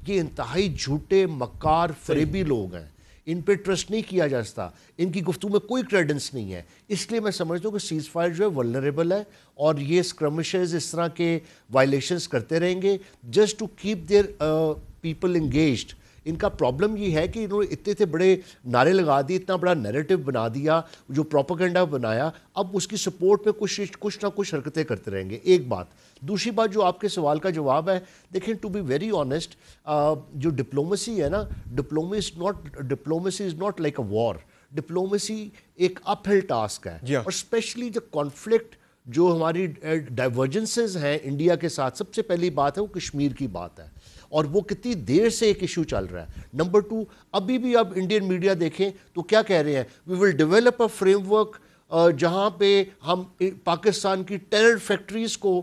ये इंतहाई झूठे मक्कार फरेबी लोग हैं, इन पे ट्रस्ट नहीं किया जा सकता, इनकी गुफ्तगू में कोई क्रेडेंस नहीं है। इसलिए मैं समझता हूँ कि सीज़ फायर जो है वल्नरेबल है और ये स्क्रमिशेस इस तरह के वायलेशंस करते रहेंगे just to keep their people engaged. इनका प्रॉब्लम ये है कि इन्होंने इतने बड़े नारे लगा दिए, इतना बड़ा नैरेटिव बना दिया, जो प्रोपेगेंडा बनाया, अब उसकी सपोर्ट में कुछ ना कुछ हरकतें करते रहेंगे। एक बात। दूसरी बात जो आपके सवाल का जवाब है, देखें, टू बी वेरी ऑनेस्ट, जो डिप्लोमेसी है ना, diplomacy is not like a war. Diplomacy एक अपहिल टास्क है और स्पेशली जो कॉन्फ्लिक्ट, जो हमारी डाइवर्जेंसेस हैं इंडिया के साथ, सबसे पहली बात है वो कश्मीर की बात है और वो कितनी देर से एक इशू चल रहा है। नंबर 2, अभी भी आप इंडियन मीडिया देखें तो क्या कह रहे हैं, we will develop a framework जहाँ पे हम पाकिस्तान की टेरर फैक्ट्रीज को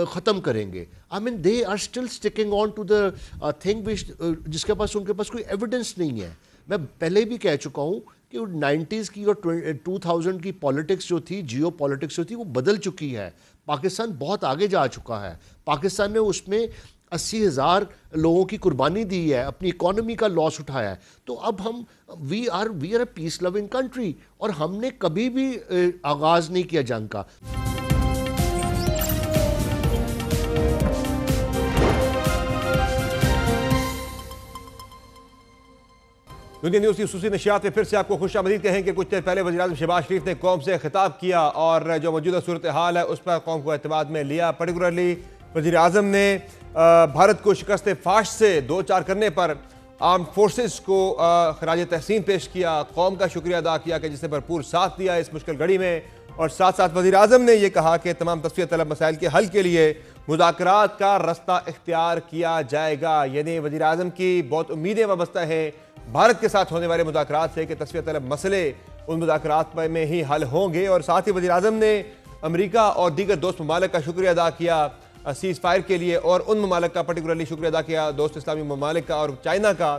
ख़त्म करेंगे। I mean they are still sticking on to the thing जिसके पास उनके पास कोई एविडेंस नहीं है। मैं पहले भी कह चुका हूँ कि 90s की और 2000 की पॉलिटिक्स जो थी, जियो पॉलिटिक्स जो थी, वो बदल चुकी है। पाकिस्तान बहुत आगे जा चुका है। पाकिस्तान ने उसमें 80,000 लोगों की कुर्बानी दी है, अपनी इकोनॉमी का लॉस उठाया है। तो अब हम we are a peace loving country और हमने कभी भी आगाज़ नहीं किया जंग का। दुनिया न्यूज़ की खसूसी नशियात में फिर से आपको खुशामदीद कहें कि कुछ देर पहले वज़ीर-ए-आज़म शहबाज शरीफ ने कौम से खिताब किया और जो मौजूदा सूरत हाल है उस पर कौम को एतमाद में लिया। पर्टिकुलरली वज़ीर-ए-आज़म ने भारत को शिकस्त फाश से दो चार करने पर आर्म फोर्सेस को खराज तहसीन पेश किया, कौम का शुक्रिया अदा किया कि जिसने भरपूर साथ दिया इस मुश्किल घड़ी में। और साथ साथ वज़ीर-ए-आज़म ने यह कहा कि तमाम तस्फिया तलब मसाइल के हल के लिए मुज़ाकरात का रास्ता इख्तियार किया जाएगा। यानी वज़ीर-ए-आज़म की बहुत उम्मीदें वाबस्ता हैं भारत के साथ होने वाले मुज़ाकरात से कि तस्फिया तलब मसले उन मुज़ाकरात में ही हल होंगे। और साथ ही वज़ीर-ए-आज़म ने अमेरिका और दीगर दोस्त ममालिक का शुक्रिया अदा किया सीज़ फायर के लिए और उन ममालिक का पर्टिकुलरली शुक्रिया अदा किया, दोस्त इस्लामी ममालिक का और चाइना का,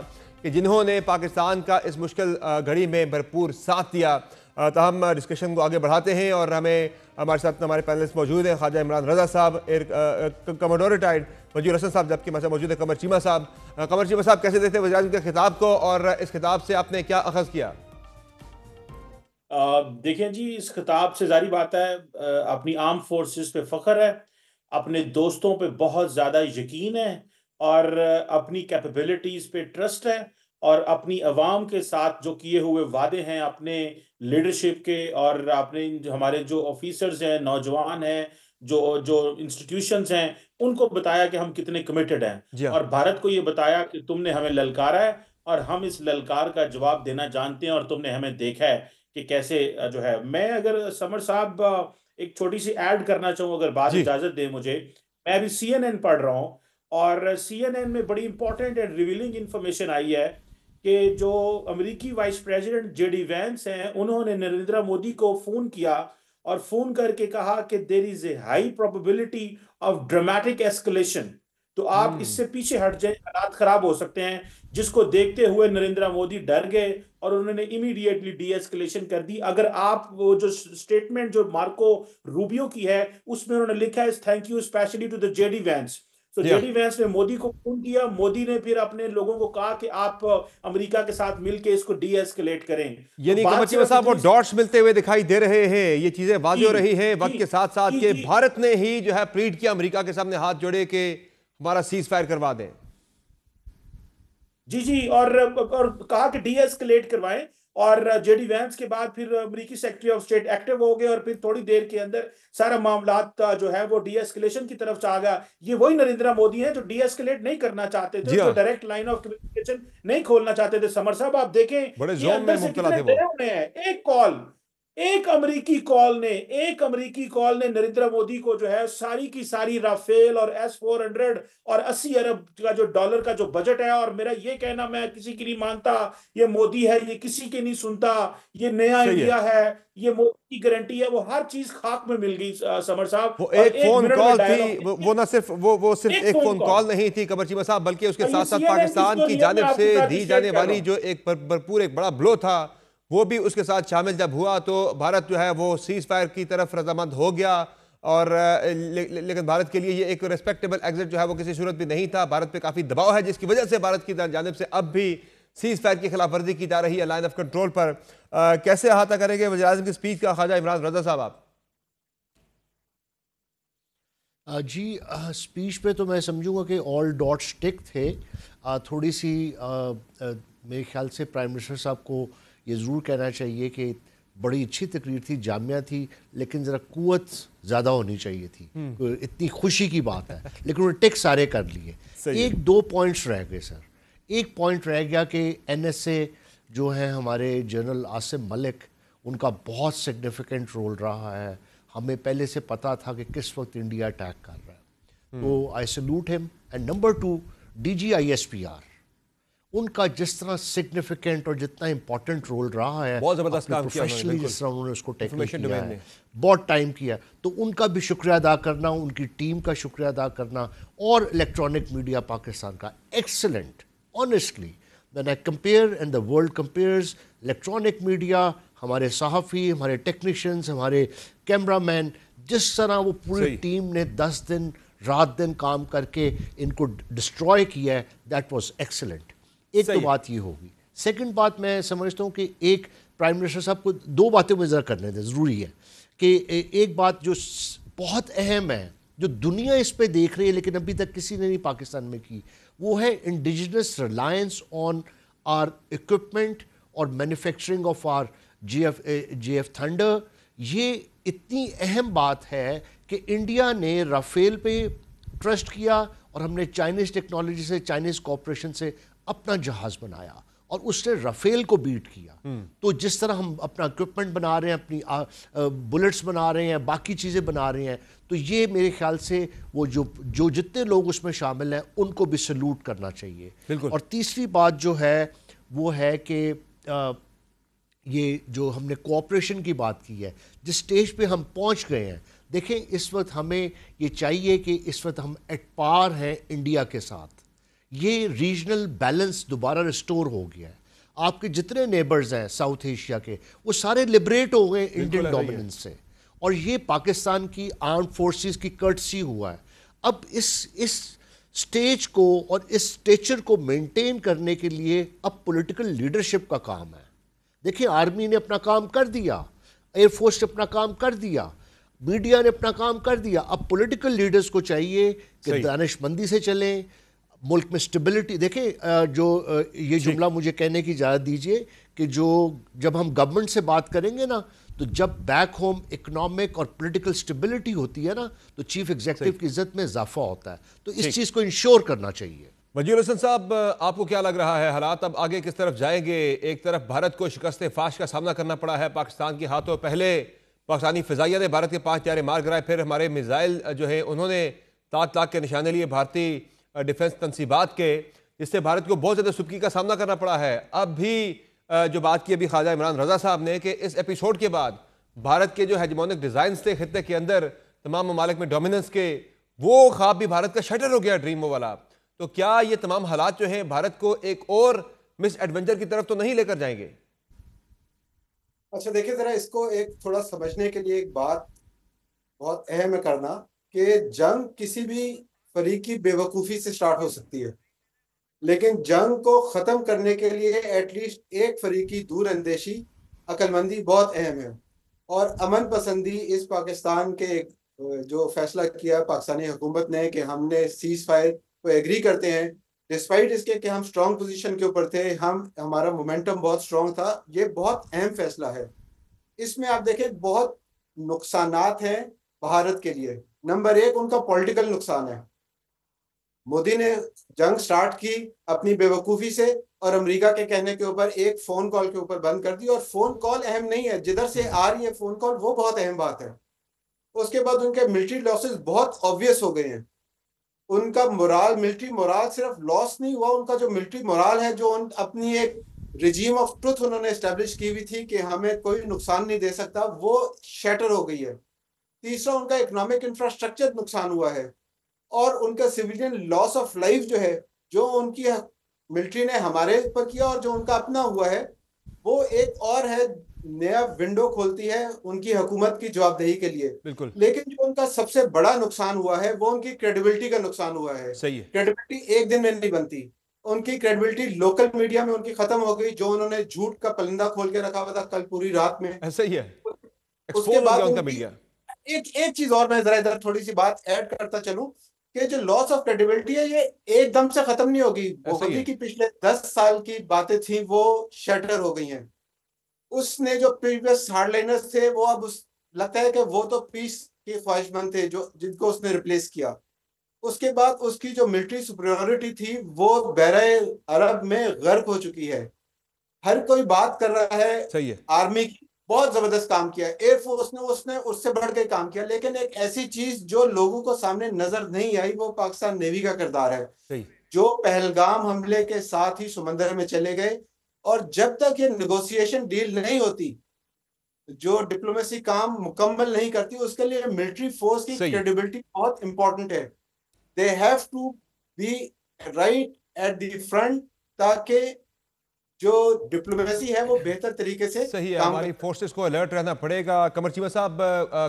कि जिन्होंने पाकिस्तान का इस मुश्किल घड़ी में भरपूर साथ दिया। तो हम डिस्कशन को आगे बढ़ाते हैं और हमारे साथ हमारे पैनलिस्ट मौजूद हैं, ख्वाजा इमरान रज़ा साहब, कमोडोर रिटायर्ड मंजूर हसन साहब, जबकि हमारे मौजूद है कमर चीमा साहब। कमर चीमा साहब, कैसे देखते हैं वज़ीर-ए-आज़म के खिताब को और इस खिताब से आपने क्या अखज़ किया? देखिए जी, इस खिताब से जारी बात है, अपनी आर्म फोर्सेस पे फ़ख्र है, अपने दोस्तों पे बहुत ज़्यादा यकीन है और अपनी कैपेबिलिटीज़ पे ट्रस्ट है और अपनी अवाम के साथ जो किए हुए वादे हैं अपने लीडरशिप के और अपने हमारे जो ऑफिसर्स हैं, नौजवान हैं, जो इंस्टीट्यूशंस हैं, उनको बताया कि हम कितने कमिटेड हैं और भारत को ये बताया कि तुमने हमें ललकारा है और हम इस ललकार का जवाब देना जानते हैं और तुमने हमें देखा है कि कैसे जो है। मैं अगर समर साहब एक छोटी सी ऐड करना चाहूँ, अगर बात इजाजत दे मुझे। मैं अभी CNN पढ़ रहा हूँ और CNN में बड़ी इंपॉर्टेंट एंड रिवीलिंग इंफॉर्मेशन आई है कि जो अमेरिकी वाइस प्रेसिडेंट JD वैंस हैं, उन्होंने नरेंद्र मोदी को फोन किया और फोन करके कहा कि there is a high probability of dramatic escalation. तो आप इससे पीछे हट जाए, हालात खराब हो सकते हैं, जिसको देखते हुए नरेंद्र मोदी डर गए और उन्होंने इमीडिएटली डी एस्केलेशन कर दी। अगर आप वो जो स्टेटमेंट जो मार्को रूबियो की है उसमें उन्होंने लिखा है thank you specially to the JD Vance. तो JD वैंस ने मोदी को फोन किया, मोदी ने फिर अपने लोगों को कहा कि आप अमेरिका के साथ मिलकर इसको डी एस्केलेट करें। यानी कमर साहब, वो डॉट्स मिलते हुए दिखाई दे रहे हैं, ये चीजें वाज़ेह हो रही है वक्त के साथ साथ कि भारत ने ही जो है प्लीड किया अमेरिका के सामने हाथ जोड़े के हमारा सीज फायर करवा दें। जी, और कहा कि डी एस्केलेट करवाएं। और जेडी वैंस के बाद फिर अमेरिकी सेक्रेटरी ऑफ स्टेट एक्टिव हो गए और फिर थोड़ी देर के अंदर सारा मामला जो है वो डी एस्केलेशन की तरफ आ गया। ये वही नरेंद्र मोदी हैं जो डी एस्केलेट नहीं करना चाहते थे, जो डायरेक्ट लाइन ऑफ कम्युनिकेशन नहीं खोलना चाहते थे। समर साहब आप देखें बड़े कि जोम में अंदर से मुब्तला कितने थे वो। डरे हुए हैं। एक अमेरिकी कॉल ने नरेंद्र मोदी को जो है सारी की सारी राफेल और S-400 और 80 अरब का जो डॉलर का जो बजट है, और मेरा ये कहना मैं किसी की नहीं मानता, ये मोदी है, ये किसी की नहीं सुनता, ये नया इंडिया है, ये मोदी की गारंटी है, वो हर चीज खाक में मिल गई समर साहब। वो एक फोन कॉल थी, वो ना सिर्फ वो सिर्फ एक फोन कॉल नहीं थी कमर चीमा साहब, बल्कि उसके साथ साथ पाकिस्तान की जानिब से दी जाने वाली जो एक भरपूर एक बड़ा ब्लो था वो भी उसके साथ शामिल जब हुआ, तो भारत जो है वो सीज फायर की तरफ रजामंद हो गया। और लेकिन भारत के लिए ये एक रिस्पेक्टेबल एग्जिट जो है वो किसी सूरत भी नहीं था। भारत पे काफ़ी दबाव है जिसकी वजह से भारत की जानिब से अब भी सीज फायर की खिलाफ वर्जी की जा रही है लाइन ऑफ कंट्रोल पर। कैसे अहाता करेंगे वज़ीर आज़म की स्पीच का ख्वाजा इमरान रज़ा साहब आप? जी स्पीच पे तो मैं समझूंगा कि ऑल डॉट्स टिक थे। थोड़ी सी मेरे ख्याल से प्राइम मिनिस्टर साहब को ये ज़रूर कहना चाहिए कि बड़ी अच्छी तकरीर थी, जामिया थी, लेकिन ज़रा कुव्वत ज़्यादा होनी चाहिए थी। इतनी खुशी की बात है लेकिन उन्होंने टिक सारे कर लिए। एक दो पॉइंट्स रह गए सर। एक पॉइंट रह गया कि NSA जो है हमारे जनरल आसिम मलिक, उनका बहुत सिग्निफिकेंट रोल रहा है। हमें पहले से पता था कि किस वक्त इंडिया अटैक कर रहा है, तो आई salute him. And number 2 DG ISPR, उनका जिस तरह सिग्निफिकेंट और जितना इंपॉर्टेंट रोल रहा है, बहुत जबरदस्त काम किया प्रोफेशनली जिस तरह उन्होंने उसको टेकल किया है, बहुत टाइम किया, तो उनका भी शुक्रिया अदा करना, उनकी टीम का शुक्रिया अदा करना। और इलेक्ट्रॉनिक मीडिया पाकिस्तान का excellent, honestly when I compare and the world compares electronic media, हमारे सहाफ़ी, हमारे टेक्नीशियंस, हमारे कैमरामैन, जिस तरह वो पूरी टीम ने 10 दिन रात दिन काम करके इनको डिस्ट्रॉय किया है, दैट वाज एक्सीलेंट। एक तो बात ये होगी। सेकंड बात मैं समझता हूँ कि एक प्राइम मिनिस्टर साहब को दो बातें मुझे करने दें, ज़रूरी है कि एक बात जो बहुत अहम है, जो दुनिया इस पे देख रही है लेकिन अभी तक किसी ने नहीं पाकिस्तान में की, वो है indigenous reliance on our equipment और manufacturing of our JF thunder. ये इतनी अहम बात है कि इंडिया ने राफेल पे ट्रस्ट किया और हमने चाइनीज़ टेक्नोलॉजी से, चाइनीज़ कॉपरेशन से अपना जहाज़ बनाया और उसने राफेल को बीट किया। तो जिस तरह हम अपना इक्विपमेंट बना रहे हैं, अपनी बुलेट्स बना रहे हैं, बाकी चीज़ें बना रहे हैं, तो ये मेरे ख्याल से वो जो जितने लोग उसमें शामिल हैं उनको भी सल्यूट करना चाहिए। और तीसरी बात जो है वो है कि ये जो हमने कोऑपरेशन की बात की है, जिस स्टेज पे हम पहुंच गए हैं, देखें इस वक्त हमें ये चाहिए कि इस वक्त हम एट पार हैं इंडिया के साथ। ये रीजनल बैलेंस दोबारा रिस्टोर हो गया है। आपके जितने नेबर्स हैं साउथ एशिया के, वो सारे लिबरेट हो गए इंडियन डोमिनेंस से, और ये पाकिस्तान की आर्म्ड फोर्सेस की कर्टसी हुआ है। अब इस स्टेज को और इस स्टेचर को मेंटेन करने के लिए अब पॉलिटिकल लीडरशिप का काम है। देखिए, आर्मी ने अपना काम कर दिया, एयरफोर्स ने अपना काम कर दिया, मीडिया ने अपना काम कर दिया। अब पॉलिटिकल लीडर्स को चाहिए कि दानिशमंदी से चलें, मुल्क में स्टेबिलिटी। देखें, ये जुमला मुझे कहने की इजाज़त दीजिए कि जब हम गवर्नमेंट से बात करेंगे ना, तो जब बैक होम इकोनॉमिक और पॉलिटिकल स्टेबिलिटी होती है ना, तो चीफ एग्जीक्यूटिव की इज्जत में इजाफा होता है। तो इस चीज़ को इंश्योर करना चाहिए। वजीर हसन साहब, आपको क्या लग रहा है हालात अब आगे किस तरफ जाएंगे? एक तरफ भारत को शिकस्त फाश का सामना करना पड़ा है पाकिस्तान के हाथों। पहले पाकिस्तानी फ़िज़ाइया ने भारत के 5 त्यारे मार गिराए, फिर हमारे मिसाइल जो है उन्होंने ताक के निशाने लिए भारतीय डिफेंस तनसीबात के, जिससे भारत को बहुत ज़्यादा सुबकी का सामना करना पड़ा है। अब भी जो बात की अभी ख्वाजा इमरान रज़ा साहब ने कि इस एपिसोड के बाद भारत के जो हेजेमोनिक डिज़ाइन थे खित्ते के अंदर तमाम ममालिक में डोमिनेंस के, वो ख्वाब भी भारत का शटर हो गया, ड्रीम वाला। तो क्या ये तमाम हालात जो हैं भारत को एक और मिस एडवेंचर की तरफ तो नहीं लेकर जाएंगे? अच्छा देखिए, जरा इसको एक थोड़ा समझने के लिए एक बात बहुत अहम है करना कि जंग किसी भी फरीक की बेवकूफ़ी से स्टार्ट हो सकती है, लेकिन जंग को ख़त्म करने के लिए एटलीस्ट एक फरीक की दूर अंदेशी, अक्लमंदी बहुत अहम है। और अमन पसंदी इस पाकिस्तान के जो फैसला किया पाकिस्तानी हुकूमत ने कि हमने सीज़ फायर को एग्री करते हैं, डिस्पाइट इसके कि हम स्ट्रॉन्ग पोजीशन के ऊपर थे, हमारा मोमेंटम बहुत स्ट्रॉन्ग था, ये बहुत अहम फैसला है। इसमें आप देखें बहुत नुकसानात हैं भारत के लिए। नंबर एक, उनका पॉलिटिकल नुकसान है। मोदी ने जंग स्टार्ट की अपनी बेवकूफ़ी से और अमेरिका के कहने के ऊपर एक फ़ोन कॉल के ऊपर बंद कर दी, और फ़ोन कॉल अहम नहीं है, जिधर से आ रही है फ़ोन कॉल वो बहुत अहम बात है। उसके बाद उनके मिलिट्री लॉसेस बहुत ऑब्वियस हो गए हैं। उनका मोराल, मिलिट्री मोराल सिर्फ लॉस नहीं हुआ, उनका जो मिलिट्री मोराल है, जो अपनी एक रिजीम ऑफ ट्रुथ उन्होंने एस्टेब्लिश की हुई थी कि हमें कोई नुकसान नहीं दे सकता, वो शैटर हो गई है। तीसरा, उनका इकोनॉमिक इंफ्रास्ट्रक्चर नुकसान हुआ है, और उनका सिविलियन लॉस ऑफ लाइफ जो है, जो उनकी मिलिट्री ने हमारे ऊपर किया और जो उनका अपना हुआ है, वो एक और है, नया विंडो खोलती है उनकी हुकूमत की जवाबदेही के लिए। बिल्कुल। लेकिन जो उनका सबसे बड़ा नुकसान हुआ है वो उनकी क्रेडिबिलिटी का नुकसान हुआ है। सही है। क्रेडिबिलिटी एक दिन में नहीं बनती, उनकी क्रेडिबिलिटी लोकल मीडिया में उनकी खत्म हो गई, जो उन्होंने झूठ का परिंदा खोल के रखा हुआ था कल पूरी रात में। ऐसा ही है, उसके बाद उनका मीडिया। एक चीज और मैं जरा इधर थोड़ी सी बात ऐड करता चलूं कि जो लॉस ऑफ क्रेडिबिलिटी है ये एकदम से खत्म नहीं होगी। मोदी की पिछले 10 साल की बातें थी वो शटर हो गई हैं। उसने जो प्रीवियस हार्डलाइनर्स थे वो अब लगता है कि वो तो पीस के ख्वाहिशमंद थे जो जिनको उसने रिप्लेस किया। उसके बाद उसकी जो मिलिट्री सुपीरियरिटी थी वो बहरे अरब में गर्क हो चुकी है। हर कोई बात कर रहा है सही है। आर्मी की बहुत जबरदस्त काम किया, एयरफोर्स ने उसने उससे बढ़ के काम किया, लेकिन एक ऐसी चीज जो लोगों को सामने नजर नहीं आई वो पाकिस्तान नेवी का किरदार है। सही। जो पहलगाम हमले के साथ ही समंदर में चले गए, और जब तक ये नेगोशिएशन डील नहीं होती, जो डिप्लोमेसी काम मुकम्मल नहीं करती, उसके लिए मिलिट्री फोर्स की क्रेडिबिलिटी बहुत इंपॉर्टेंट है। They have to be right at the front, ताकि जो डिप्लोमेसी है वो बेहतर तरीके से सही है। हमारी फोर्सेस को अलर्ट रहना पड़ेगा। कमर चीमा साहब,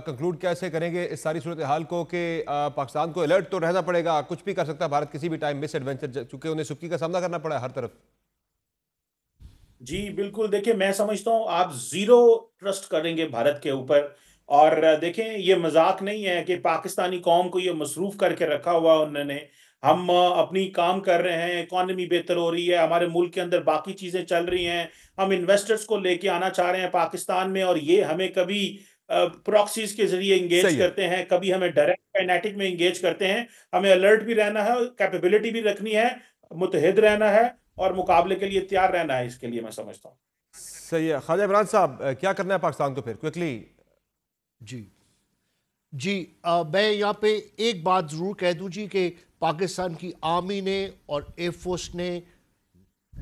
कंक्लूड कैसे करेंगे इस सारी सूरत हाल को कि पाकिस्तान को अलर्ट तो रहना पड़ेगा, कुछ भी कर सकता है भारत किसी भी टाइम मिस एडवेंचर, चूंकि उन्हें सुक्की का सामना करना पड़ा है हर तरफ। जी बिल्कुल, देखिए मैं समझता हूँ आप जीरो ट्रस्ट करेंगे भारत के ऊपर। और देखें, ये मजाक नहीं है कि पाकिस्तानी कौम को ये मसरूफ करके रखा हुआ उन्होंने। हम अपनी काम कर रहे हैं, इकॉनमी बेहतर हो रही है, हमारे मुल्क के अंदर बाकी चीजें चल रही हैं, हम इन्वेस्टर्स को लेके आना चाह रहे हैं पाकिस्तान में, और ये हमें कभी प्रॉक्सीज के जरिए इंगेज करते हैं, कभी हमें डायरेक्ट काइनेटिक में इंगेज करते हैं। हमें अलर्ट भी रहना है, कैपेबिलिटी भी रखनी है, मुतहिद रहना है और मुकाबले के लिए तैयार रहना है। इसके लिए मैं समझता हूँ सही है। ख्वाजा इमरान साहब, क्या करना है पाकिस्तान को फिर क्विकली? जी मैं यहाँ पे एक बात ज़रूर कह दूँ जी कि पाकिस्तान की आर्मी ने और एयरफोर्स ने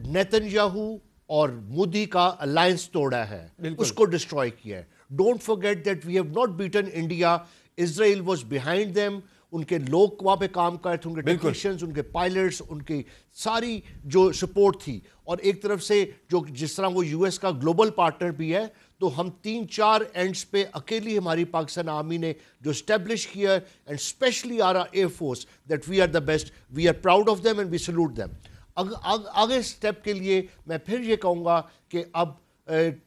नेतन्याहू और मोदी का अलायंस तोड़ा है, उसको डिस्ट्रॉय किया है। Don't forget that we have not beaten India, Israel was behind them. उनके लोग वहाँ पे काम कर रहे थे, उनके टेक्नीशियंस, उनके पायलट्स, उनकी सारी जो सपोर्ट थी। और एक तरफ से जो जिस तरह वो यूएस का ग्लोबल पार्टनर भी है, तो हम 3-4 एंड्स पे अकेली हमारी पाकिस्तान आर्मी ने जो स्टैब्लिश किया, and specially our air force, that we are the best, we are proud of them and we salute them. आगे स्टेप के लिए मैं फिर ये कहूँगा कि अब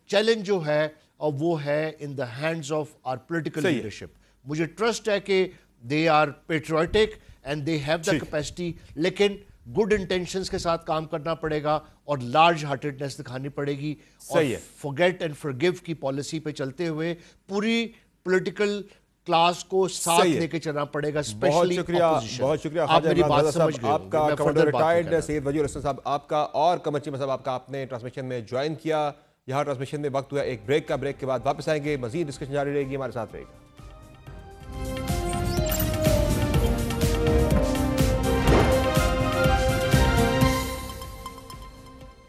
चैलेंज जो है वो है in the hands of our political leadership. मुझे ट्रस्ट है कि they are patriotic and they have the capacity, लेकिन गुड इंटेंशंस के साथ काम करना पड़ेगा और लार्ज हार्टेडनेस दिखानी पड़ेगी। और फॉरगेट एंड फॉरगिव की पॉलिसी पे चलते हुए पूरी पॉलिटिकल क्लास को साथ लेके चलना पड़ेगा। बहुत शुक्रिया, बहुत शुक्रिया आप मेरी बात समझ गए। आपका कमांडर रिटायर्ड सैयद वजीर हसन साहब आपका, और कमर चीमा साहब आपका, आपने ट्रांसमिशन में ज्वाइन किया। यहाँ ट्रांसमिशन में वक्त हुआ एक ब्रेक का, ब्रेक के बाद वापस आएंगे, मजीद डिस्कशन जारी रहेगी, हमारे साथ रहेगा।